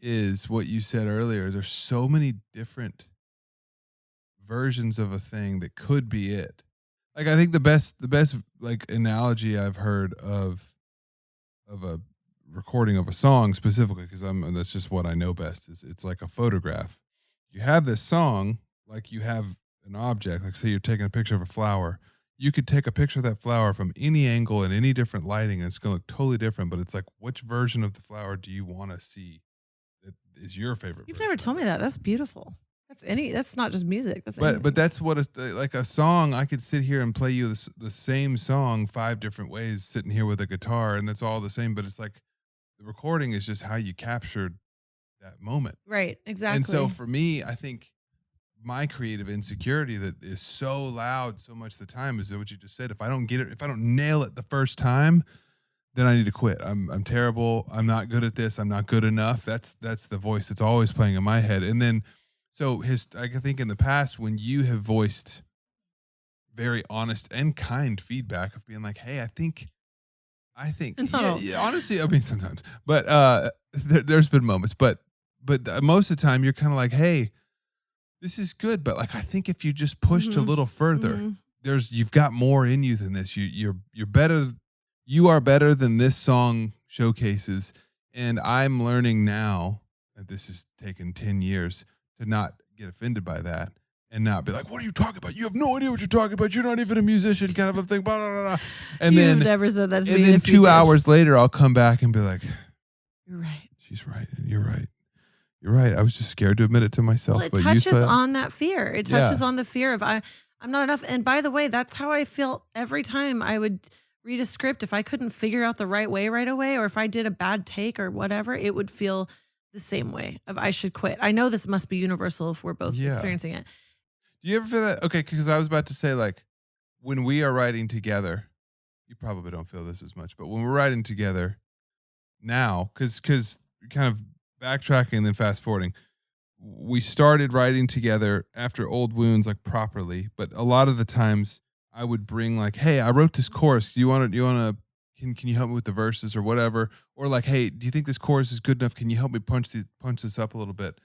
is what you said earlier. There's so many different versions of a thing that could be it. Like I think the best like analogy I've heard of a recording of a song specifically, because that's just what I know best, is it's like a photograph. You have this song, like you have an object, like say you're taking a picture of a flower. You could take a picture of that flower from any angle and any different lighting, and it's gonna look totally different. But it's like, which version of the flower do you want to see that is your favorite? You've never told me that. That's beautiful. That's not just music. That's But that's what it's like a song. I could sit here and play you the same song 5 different ways, sitting here with a guitar, and it's all the same. But it's like the recording is just how you captured that moment. Right, exactly. And so for me, I think my creative insecurity that is so loud so much of the time is what you just said. If I don't get it, if I don't nail it the first time, then I need to quit. I'm terrible. I'm not good at this. I'm not good enough. That's the voice that's always playing in my head. And then so I think in the past when you have voiced very honest and kind feedback of being like, "Hey, I think No. yeah, honestly, I mean sometimes, but there's been moments, but most of the time you're kind of like, hey, this is good, but like I think if you just pushed a Mhm. little further, Mhm. you've got more in you than this. You're better. You are better than this song showcases, and I'm learning now that this has taken 10 years to not get offended by that and not be like, "What are you talking about? You have no idea what you're talking about. You're not even a musician," kind of a thing. Blah, blah, blah, blah. And You've then never said that to me. and then if you 2 did. hours later, I'll come back and be like, You're right. "She's right. You're right. You're right. I was just scared to admit it to myself." Well, it but you touches said, on that fear. It yeah, touches on the fear of I'm not enough. And by the way, that's how I feel every time I would read a script. If I couldn't figure out the right way right away, or if I did a bad take or whatever, it would feel the same way of I should quit. I know this must be universal if we're both yeah. experiencing it. Do you ever feel that? Okay, because I was about to say, like, when we are writing together, you probably don't feel this as much, but when we're writing together now, because kind of backtracking and then fast forwarding, we started writing together after Old Wounds, like properly. But a lot of the times, I would bring like, "Hey, I wrote this chorus. Do you want to? Can you help me with the verses or whatever?" Or like, "Hey, do you think this chorus is good enough? Can you help me punch this up a little bit?"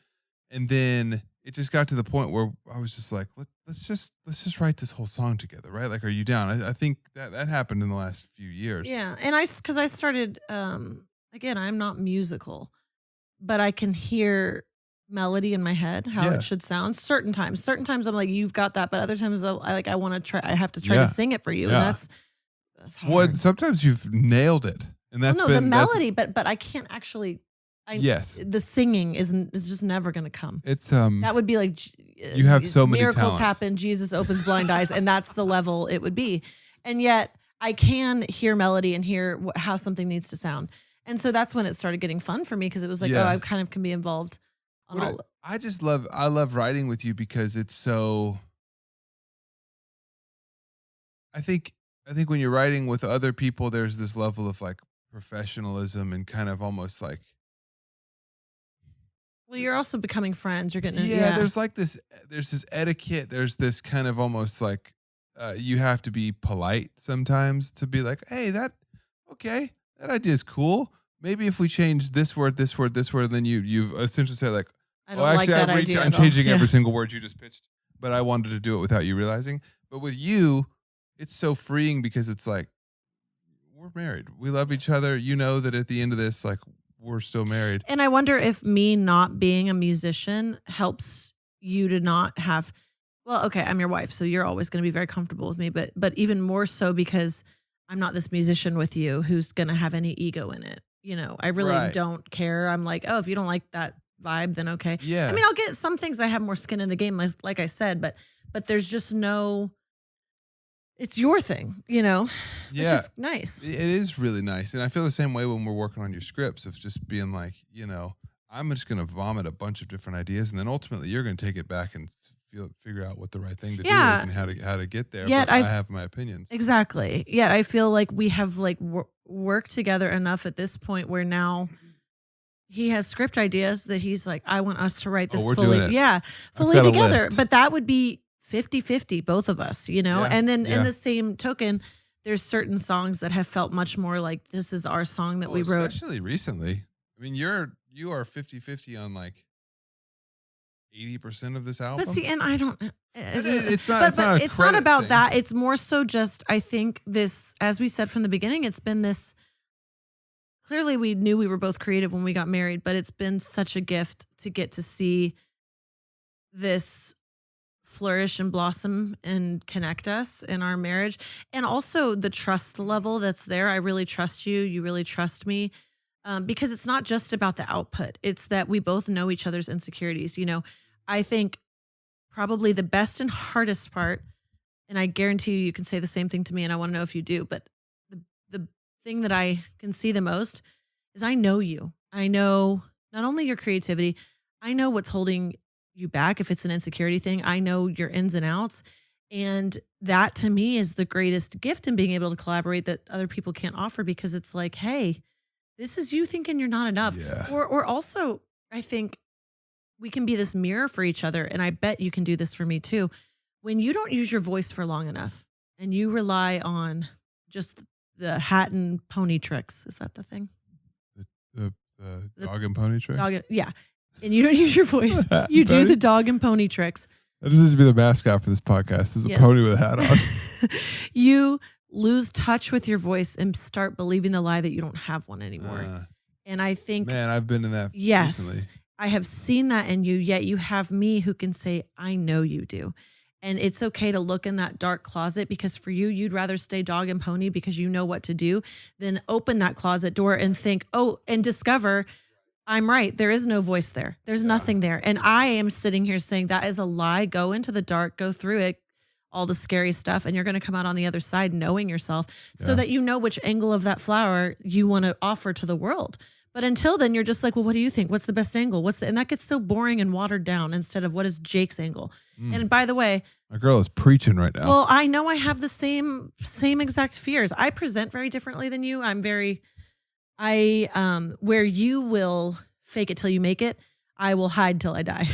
And then it just got to the point where I was just like, let's just write this whole song together, right? Like, are you down? I think that happened in the last few years. Yeah. And because I started, again, I'm not musical, but I can hear melody in my head, how Yeah. it should sound certain times I'm like, you've got that. But other times I want to try, I have to try Yeah. to sing it for you. Yeah. And that's Well, hard. sometimes you've nailed it, and Well, that's no, been the melody, but I can't actually. yes. The singing is just never going to come. It's That would be like you have so many miracles talents. happen. Jesus opens blind eyes, and that's the level it would be. And yet, I can hear melody and hear how something needs to sound. And so that's when it started getting fun for me, because it was like, Yeah. oh, I kind of can be involved on all. I love writing with you because it's so. I think when you're writing with other people, there's this level of like professionalism and kind of almost like Well, you're also becoming friends. You're getting yeah, there's like there's this etiquette. There's this kind of almost like you have to be polite sometimes to be like, hey, okay, that idea is cool. Maybe if we change this word, this word, this word, then you've essentially said like, I oh, don't like actually, that idea I'm at all. changing Yeah. every single word you just pitched, but I wanted to do it without you realizing. But with you, it's so freeing because it's like we're married. We love each other. You know that at the end of this, like we're still married. And I wonder if me not being a musician helps you to not have. Well, okay, I'm your wife, so you're always going to be very comfortable with me, but even more so because I'm not this musician with you who's going to have any ego in it. I really Right. don't care. I'm like, oh, if you don't like that vibe, then okay. I Yeah. mean, I'll get some things I have more skin in the game, like I said, but there's just no. It's your thing, which Yeah. is nice. It is really nice. And I feel the same way when we're working on your scripts of just being like, I'm just going to vomit a bunch of different ideas. And then ultimately you're going to take it back and figure out what the right thing to do is and how to get there. Yet but I have my opinions. Exactly. Yet I feel like we have like worked together enough at this point where now he has script ideas that he's like, I want us to write this we're fully. doing it. Yeah. Fully got a together. list. But that would be 50-50, both of us, Yeah, and then in yeah. the same token, there's certain songs that have felt much more like this is our song that we wrote. Especially recently. I mean, you are 50-50 on like 80% of this album. But see, and I don't. It's not. But it's not, a it's not credit about thing. that. It's more so just I think this, as we said from the beginning, it's been this. Clearly, we knew we were both creative when we got married, but it's been such a gift to get to see this flourish and blossom and connect us in our marriage, and also the trust level that's there. I really trust you. You really trust me. Because it's not just about the output. It's that we both know each other's insecurities. I think probably the best and hardest part, and I guarantee you can say the same thing to me, and I want to know if you do, but the thing that I can see the most is I know you. I know not only your creativity, I know what's holding you back if it's an insecurity thing. I know your ins and outs. And that to me is the greatest gift in being able to collaborate that other people can't offer, because it's like, hey, this is you thinking you're not enough. Yeah. Or also, I think we can be this mirror for each other. And I bet you can do this for me too. When you don't use your voice for long enough and you rely on just the hat and pony tricks. Is that the thing? The dog and pony trick? Yeah. And you don't use your voice. You do the dog and pony tricks. That just needs to be the mascot for this podcast. This is a pony with a hat on. You lose touch with your voice and start believing the lie that you don't have one anymore. And I think, man, I've been in that yes, recently. I have seen that in you, yet you have me who can say, I know you do. And it's okay to look in that dark closet, because for you, you'd rather stay dog and pony because you know what to do than open that closet door and think, and discover I'm right. There is no voice there. There's nothing there. And I am sitting here saying that is a lie. Go into the dark, go through it, all the scary stuff, and you're going to come out on the other side knowing yourself so that you know which angle of that flower you want to offer to the world. But until then, you're just like, well, what do you think? What's the best angle? And that gets so boring and watered down instead of what is Jake's angle. And by the way, my girl is preaching right now. Well, I know I have the same exact fears. I present very differently than you. Where you will fake it till you make it, I will hide till I die.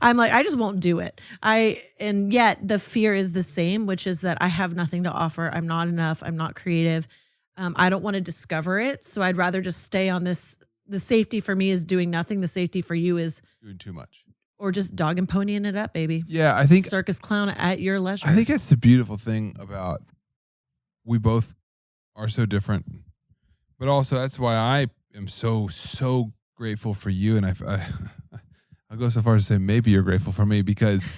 I'm like, I just won't do it. And yet the fear is the same, which is that I have nothing to offer. I'm not enough. I'm not creative. I don't want to discover it. So I'd rather just stay on this. The safety for me is doing nothing. The safety for you is doing too much. Or just dog and ponying it up, baby. Yeah, I think circus clown at your leisure. I think that's the beautiful thing about we both are so different, but also that's why I am so grateful for you, and I'll go so far as to say maybe you're grateful for me because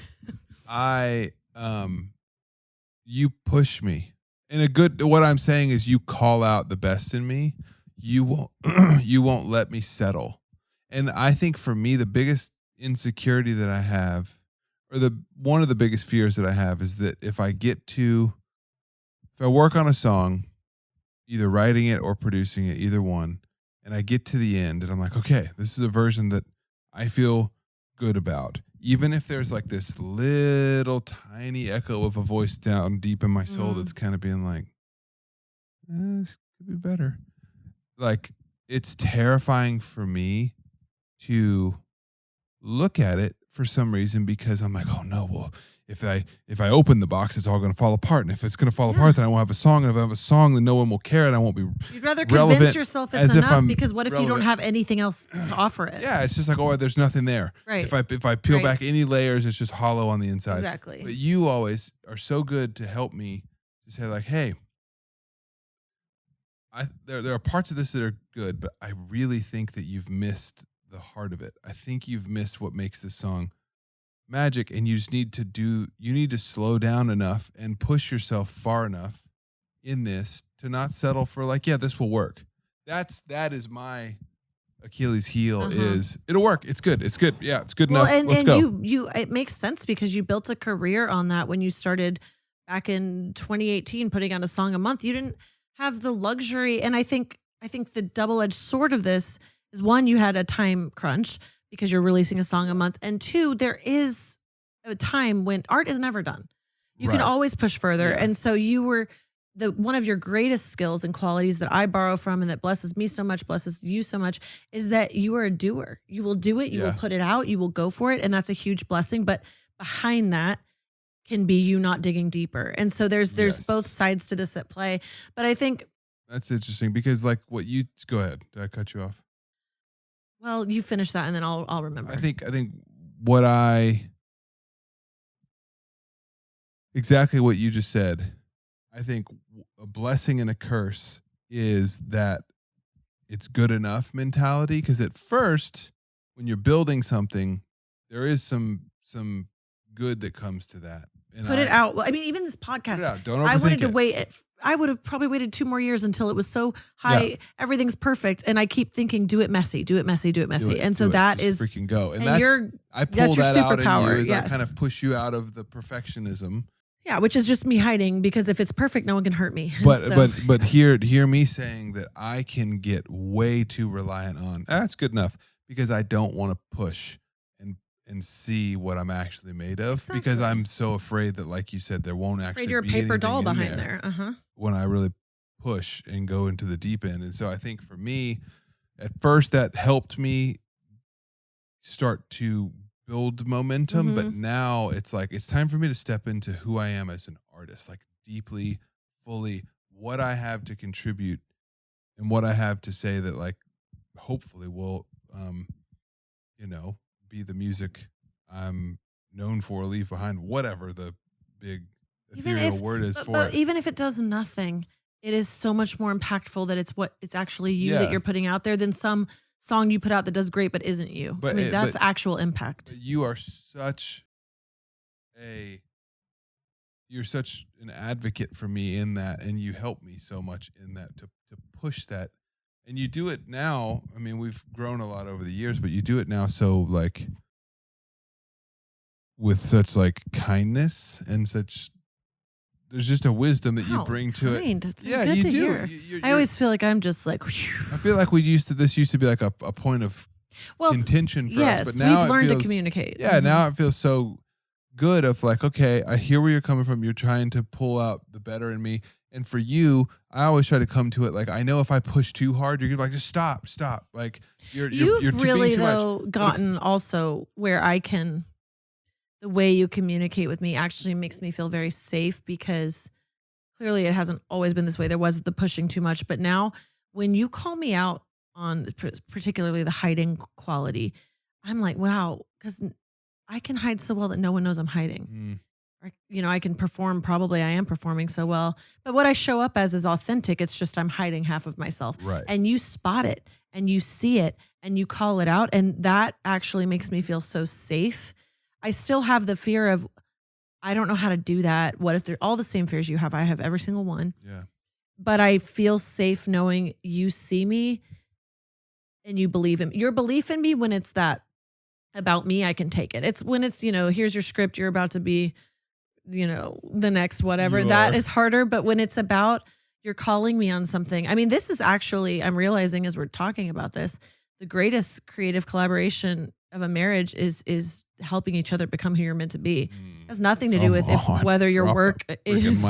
you push me in a good. What I'm saying is you call out the best in me. You won't let me settle, and I think for me the biggest insecurity that I have, or one of the biggest fears that I have, is that if I work on a song, either writing it or producing it, either one, and I get to the end and I'm like, okay, this is a version that I feel good about, even if there's like this little tiny echo of a voice down deep in my soul that's kind of being like, this could be better. Like, it's terrifying for me to look at it for some reason because I'm like, oh no, well, if I open the box, it's all going to fall apart. And if it's going to fall apart, then I won't have a song. And if I have a song, then no one will care, and I won't be. You'd rather relevant convince yourself it's as if enough I'm because what if you don't relevant. have anything else to offer it? Yeah, it's just like, oh, there's nothing there. Right. If I peel back any layers, it's just hollow on the inside. Exactly. But you always are so good to help me to say like, hey, there are parts of this that are good, but I really think that you've missed the heart of it. I think you've missed what makes this song magic, and you just need to slow down enough and push yourself far enough in this to not settle for like, yeah, this will work. That is my Achilles heel. Is it'll work. It's good. Yeah, it's good enough. And Let's go. You it makes sense because you built a career on that when you started back in 2018 putting out a song a month. You didn't have the luxury, and I think the double-edged sword of this is, one, you had a time crunch because you're releasing a song a month, and two, there is a time when art is never done. You can always push further, and so you were one of your greatest skills and qualities that I borrow from, and that blesses me so much, blesses you so much, is that you are a doer. You will do it, you will put it out, you will go for it, and that's a huge blessing. But behind that can be you not digging deeper. And so there's both sides to this at play. But I think that's interesting because like go ahead. Did I cut you off? Well, you finish that and then I'll remember. I think exactly what you just said. I think a blessing and a curse is that it's good enough mentality, because at first when you're building something, there is some good that comes to that. And put it out. Well, I mean, even this podcast, don't overthink I wanted to wait. I would have probably waited 2 more years until it was so high. Yeah. Everything's perfect. And I keep thinking, do it messy, do it messy, do it messy. And so that is freaking go. And I pull that out in you as I kind of push you out of the perfectionism. Yeah, which is just me hiding, because if it's perfect, no one can hurt me. But hear me saying that I can get way too reliant on that's good enough, because I don't want to push and see what I'm actually made of, because I'm so afraid that, like you said, there won't actually be you're a paper doll behind there. When I really push and go into the deep end. And so I think for me, at first that helped me start to build momentum, but now it's like, it's time for me to step into who I am as an artist, like deeply, fully, what I have to contribute and what I have to say that like hopefully will be the music I'm known for, leave behind, whatever the big ethereal word is for it. Even if it does nothing, it is so much more impactful that it's actually you that you're putting out there than some song you put out that does great but isn't you. But that's actual impact. But you are such an advocate for me in that, and you help me so much in that to push that. And you do it now. I mean, we've grown a lot over the years, but you do it now so like with such like kindness and such. There's just a wisdom that you bring to it. Yeah, you do. I always feel like I'm just like. Whew. I feel like this used to be like a point of contention for us, but now we've learned to communicate. Yeah, now it feels so good. Of like, okay, I hear where you're coming from. You're trying to pull out the better in me. And for you, I always try to come to it like, I know if I push too hard, you're gonna be like, just stop. Like you're really being too much. Gotten also where I can. The way you communicate with me actually makes me feel very safe, because clearly it hasn't always been this way. There was the pushing too much, but now when you call me out on particularly the hiding quality, I'm like, wow, because I can hide so well that no one knows I'm hiding. I can perform. Probably I am performing so well, but what I show up as is authentic. It's just I'm hiding half of myself. Right. And you spot it and you see it and you call it out. And that actually makes me feel so safe. I still have the fear of, I don't know how to do that. What if they're all the same fears you have? I have every single one. Yeah. But I feel safe knowing you see me and you believe in me. Your belief in me, when it's that about me, I can take it. It's when it's, here's your script, you're about to be, the next whatever. That is harder. But when it's about you're calling me on something. I mean, this is actually, I'm realizing as we're talking about this, the greatest creative collaboration of a marriage is helping each other become who you're meant to be. It has nothing to do with whether your work is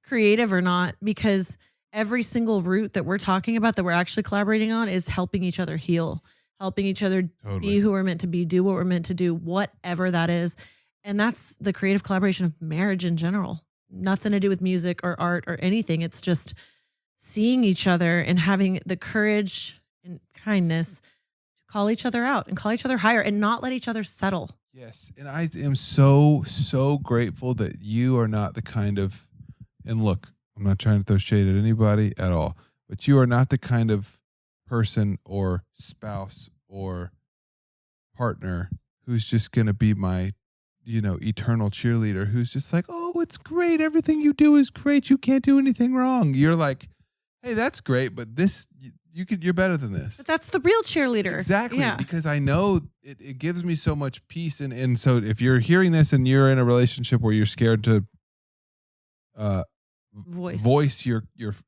creative or not, because every single route that we're talking about that we're actually collaborating on is helping each other heal, helping each other Totally. be who we're meant to be, do what we're meant to do, whatever that is. And that's the creative collaboration of marriage in general. Nothing to do with music or art or anything. It's just seeing each other and having the courage and kindness to call each other out and call each other higher and not let each other settle. Yes. And I am so, so grateful that you are not the kind of, and look, I'm not trying to throw shade at anybody at all, but you are not the kind of person or spouse or partner who's just going to be my, eternal cheerleader, who's just like, oh, it's great. Everything you do is great. You can't do anything wrong. You're like, hey, that's great, but this, you're better than this. But that's the real cheerleader. Exactly. Yeah. Because I know it gives me so much peace. And so if you're hearing this and you're in a relationship where you're scared to voice your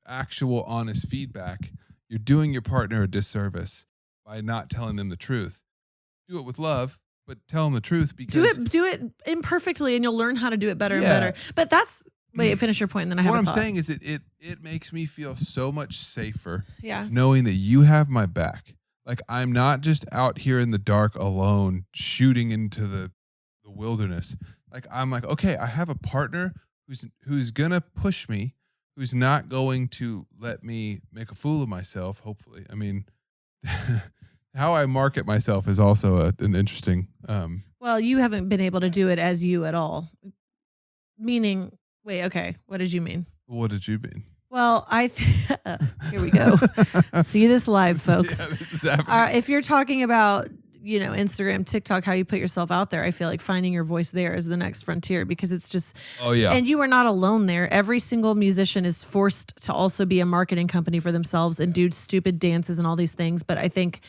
actual honest feedback, you're doing your partner a disservice by not telling them the truth. Do it with love, but tell them the truth, because do it imperfectly and you'll learn how to do it better and better. But that's finish your point and then I have what a I'm thought. saying is it makes me feel so much safer Yeah. knowing that you have my back. Like, I'm not just out here in the dark alone shooting into the wilderness. Like, I'm like, okay, I have a partner who's gonna push me, who's not going to let me make a fool of myself, hopefully. I mean, how I market myself is also an interesting well, you haven't been able to do it as you at all. Meaning, wait, okay, what did you mean? What did you mean? Well, here we go. See this live, folks. Yeah, this is happening. If you're talking about, Instagram, TikTok, how you put yourself out there, I feel like finding your voice there is the next frontier, because it's just, oh yeah. And you are not alone there. Every single musician is forced to also be a marketing company for themselves and do stupid dances and all these things. But I think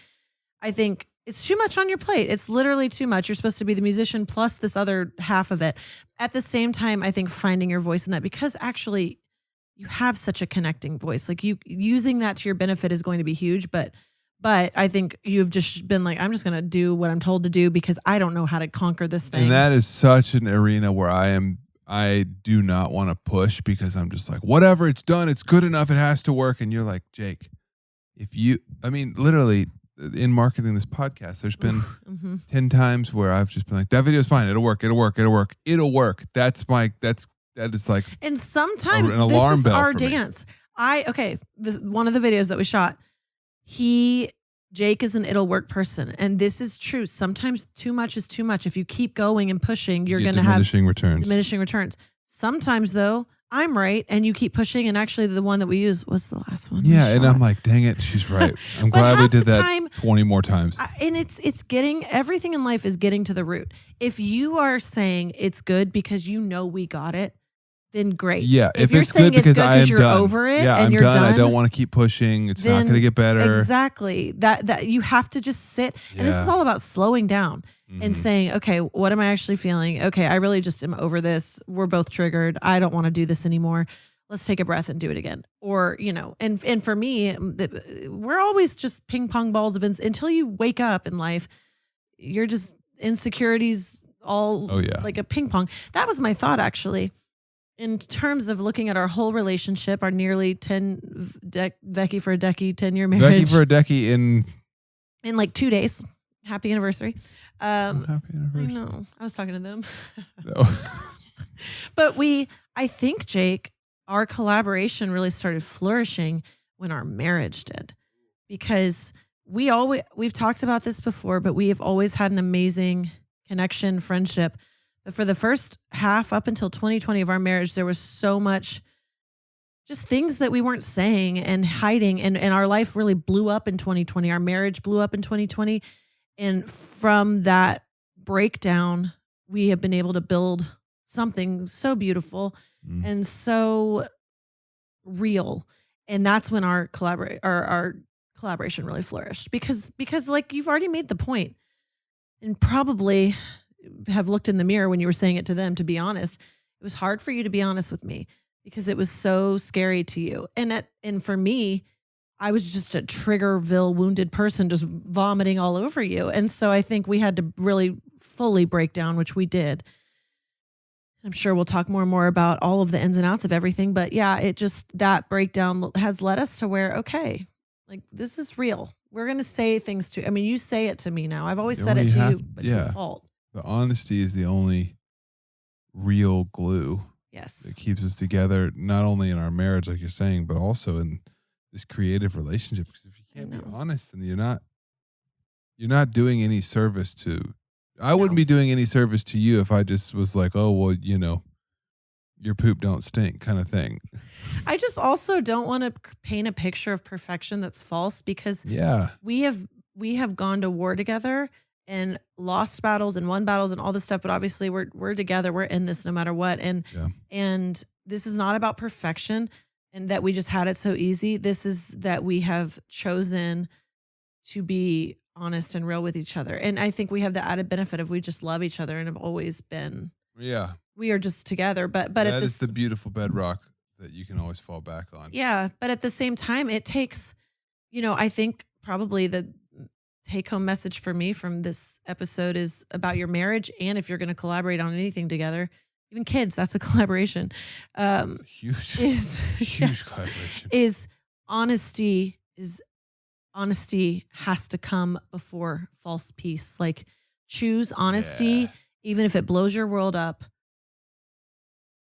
it's too much on your plate. It's literally too much. You're supposed to be the musician plus this other half of it. At the same time, I think finding your voice in that, because actually you have such a connecting voice, like you using that to your benefit is going to be huge. But I think you've just been like, I'm just going to do what I'm told to do because I don't know how to conquer this thing. And that is such an arena where I do not want to push, because I'm just like, whatever, it's done. It's good enough. It has to work. And you're like, Jake, literally in marketing this podcast, there's been 10 times where I've just been like, that video's fine. It'll work. That is like, and sometimes an alarm this is bell our for me. dance. One of the videos that we shot, Jake is an it'll work person. And this is true. Sometimes too much is too much. If you keep going and pushing, you're going to have diminishing returns. Sometimes though, I'm right and you keep pushing, and actually the one that we used was the last one. Yeah, and I'm like, dang it, she's right. I'm glad we did that 20 more times. And it's getting, everything in life is getting to the root. If you are saying it's good because we got it, then great. Yeah, if you're it's saying good because it's good I am you're done. over it, yeah, and I'm you're done. done. I don't want to keep pushing. It's not going to get better. Exactly. That you have to just sit. And this is all about slowing down and saying, okay, what am I actually feeling? Okay, I really just am over this. We're both triggered. I don't want to do this anymore. Let's take a breath and do it again. Or, and for me, we're always just ping pong balls of until you wake up in life, you're just insecurities all like a ping pong. That was my thought, actually. In terms of looking at our whole relationship, our nearly 10 Becky for a Decky 10-year marriage. Becky for a Decky in like 2 days. Happy anniversary. Happy anniversary. I know. I was talking to them. No. But I think, Jake, our collaboration really started flourishing when our marriage did. Because we've talked about this before, but we have always had an amazing connection, friendship. But for the first half up until 2020 of our marriage, there was so much just things that we weren't saying and hiding. And our life really blew up in 2020. Our marriage blew up in 2020. And from that breakdown, we have been able to build something so beautiful and so real. And that's when our collaboration really flourished. Because like you've already made the point, and probably have looked in the mirror when you were saying it to them, to be honest, it was hard for you to be honest with me because it was so scary to you. And for me, I was just a Triggerville wounded person just vomiting all over you. And so I think we had to really fully break down, which we did. I'm sure we'll talk more and more about all of the ins and outs of everything. But yeah, that breakdown has led us to where, okay, Like, this is real. We're going to say things to, I mean, you say it to me now. I've always said Well, it you to have, you, but to a yeah. fault. The honesty is the only real glue Yes. that keeps us together, not only in our marriage, like you're saying, but also in this creative relationship. Because if you I can't be know. honest, then you're not doing any service to. I wouldn't No. be doing any service to you if I just was like, oh well, your poop don't stink, kind of thing. I just also don't want to paint a picture of perfection that's false, because Yeah, we have we have gone to war together and lost battles and won battles and all this stuff, but obviously we're together, we're in this no matter what. yeah, And this is not about perfection and that we just had it so easy. This is that we have chosen to be honest and real with each other. And I think we have the added benefit of we just love each other and have always been, yeah. we are just together. But at That is this, the beautiful bedrock that you can always fall back on. yeah, but at the same time, it takes, I think probably the take home message for me from this episode is about your marriage. And if you're going to collaborate on anything together, even kids, that's a collaboration. Huge, Is huge yes, collaboration. is honesty has to come before false peace. Like, choose honesty, Yeah. even if it blows your world up,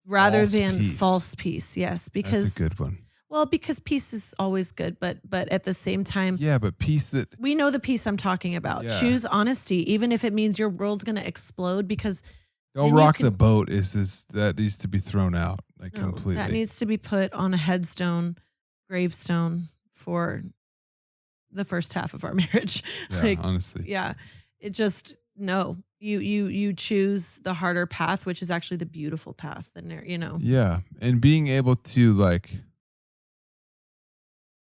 rather False than peace. false peace. Yes, because That's a good one. well, because peace is always good, but at the same time, Yeah, but peace that we know the peace I'm talking about. Yeah. Choose honesty, even if it means your world's going to explode. Because don't then you rock the can- boat is that needs to be thrown out like no, completely. that needs to be put on a headstone, gravestone for the first half of our marriage. Yeah, honestly. Yeah, it just no. You choose the harder path, which is actually the beautiful path. And Yeah, and being able to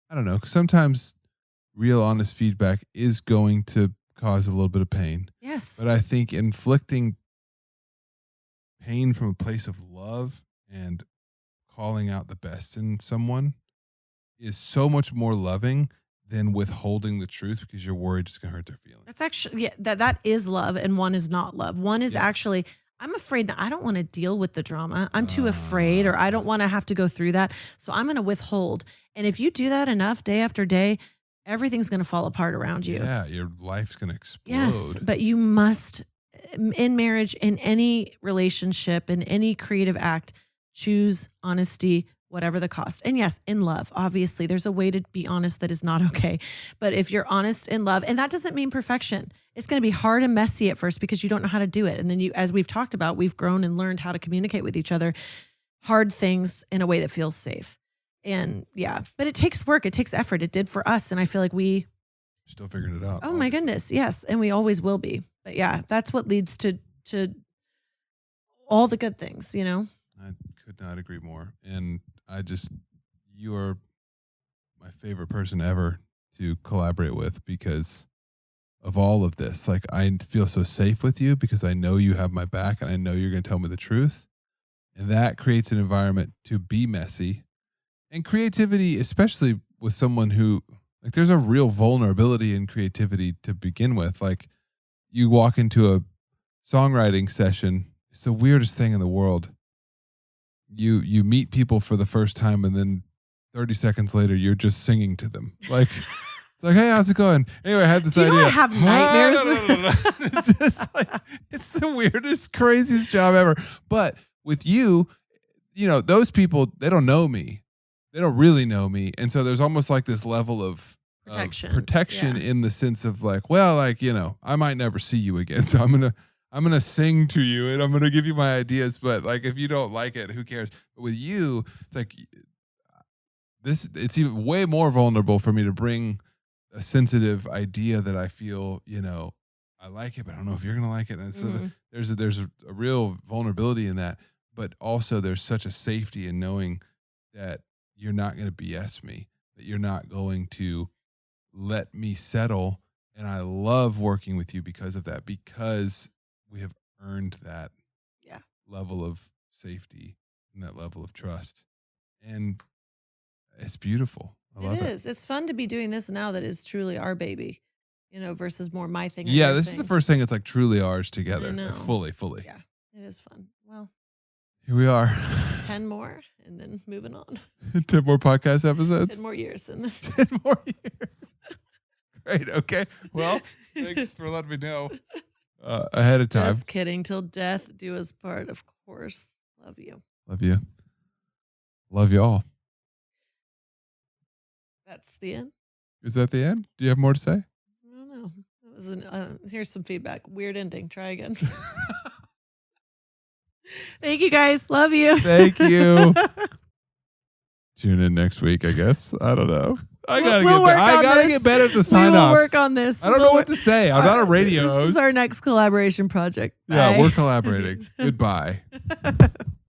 I don't know, 'cause sometimes real honest feedback is going to cause a little bit of pain. yes, But I think inflicting pain from a place of love and calling out the best in someone is so much more loving than withholding the truth because you're worried it's going to hurt their feelings. that's actually, yeah, that is love, and one is not love. One is Yeah. actually, I'm afraid. I don't want to deal with the drama. I'm too afraid, or I don't want to have to go through that. So I'm going to withhold. And if you do that enough, day after day, everything's going to fall apart around you. Yeah, your life's going to explode. Yes, but you must, in marriage, in any relationship, in any creative act, choose honesty, whatever the cost. And yes, in love, obviously, there's a way to be honest that is not okay. But if you're honest in love, and that doesn't mean perfection, it's going to be hard and messy at first because you don't know how to do it. And then as we've talked about, we've grown and learned how to communicate with each other, hard things in a way that feels safe. And yeah, but it takes work. It takes effort. It did for us. And I feel like we, Still figuring it out. oh my obviously. goodness, yes. And we always will be. But yeah, that's what leads to all the good things, I could not agree more. And you are my favorite person ever to collaborate with because of all of this. Like, I feel so safe with you because I know you have my back and I know you're going to tell me the truth. And that creates an environment to be messy and creativity, especially with someone who, like, there's a real vulnerability in creativity to begin with. Like, you walk into a songwriting session, it's the weirdest thing in the world. You meet people for the first time and then 30 seconds later you're just singing to them. Like, it's like, hey, how's it going? Anyway, I had this Do you know idea. I have nightmares? No. It's just like, it's the weirdest, craziest job ever. But with you, those people, they don't know me. They don't really know me. And so there's almost like this level of protection Yeah. in the sense of like, well, like, I might never see you again. So I'm gonna sing to you and I'm gonna give you my ideas. But like, if you don't like it, who cares? But with you, it's like it's even way more vulnerable for me to bring a sensitive idea that I feel, I like it, but I don't know if you're gonna like it. And so there's a real vulnerability in that, but also there's such a safety in knowing that you're not going to BS me, that you're not going to let me settle. And I love working with you because of that, because we have earned that Yeah. level of safety and that level of trust. And it's beautiful. I love it. It is. It's fun to be doing this now that is truly our baby, versus more my thing. or Yeah, your this thing. is the first thing that's like truly ours together. know. Like fully. Yeah, it is fun. Well, Here we are. 10 more and then moving on. 10 more podcast episodes. 10 more years and then 10 more years. Great. Okay. Well, thanks for letting me know ahead of time. Just kidding. Till death do us part, of course. Love you. Love you. Love y'all. That's the end. Is that the end? Do you have more to say? I don't know. That was here's some feedback. Weird ending. Try again. Thank you guys. Love you. Thank you. Tune in next week, I guess. I don't know. I gotta get better at the sign offs. We'll work on this. I don't know what to say. I'm not a radio host. This is our next collaboration project. Bye. Yeah, we're collaborating. Goodbye.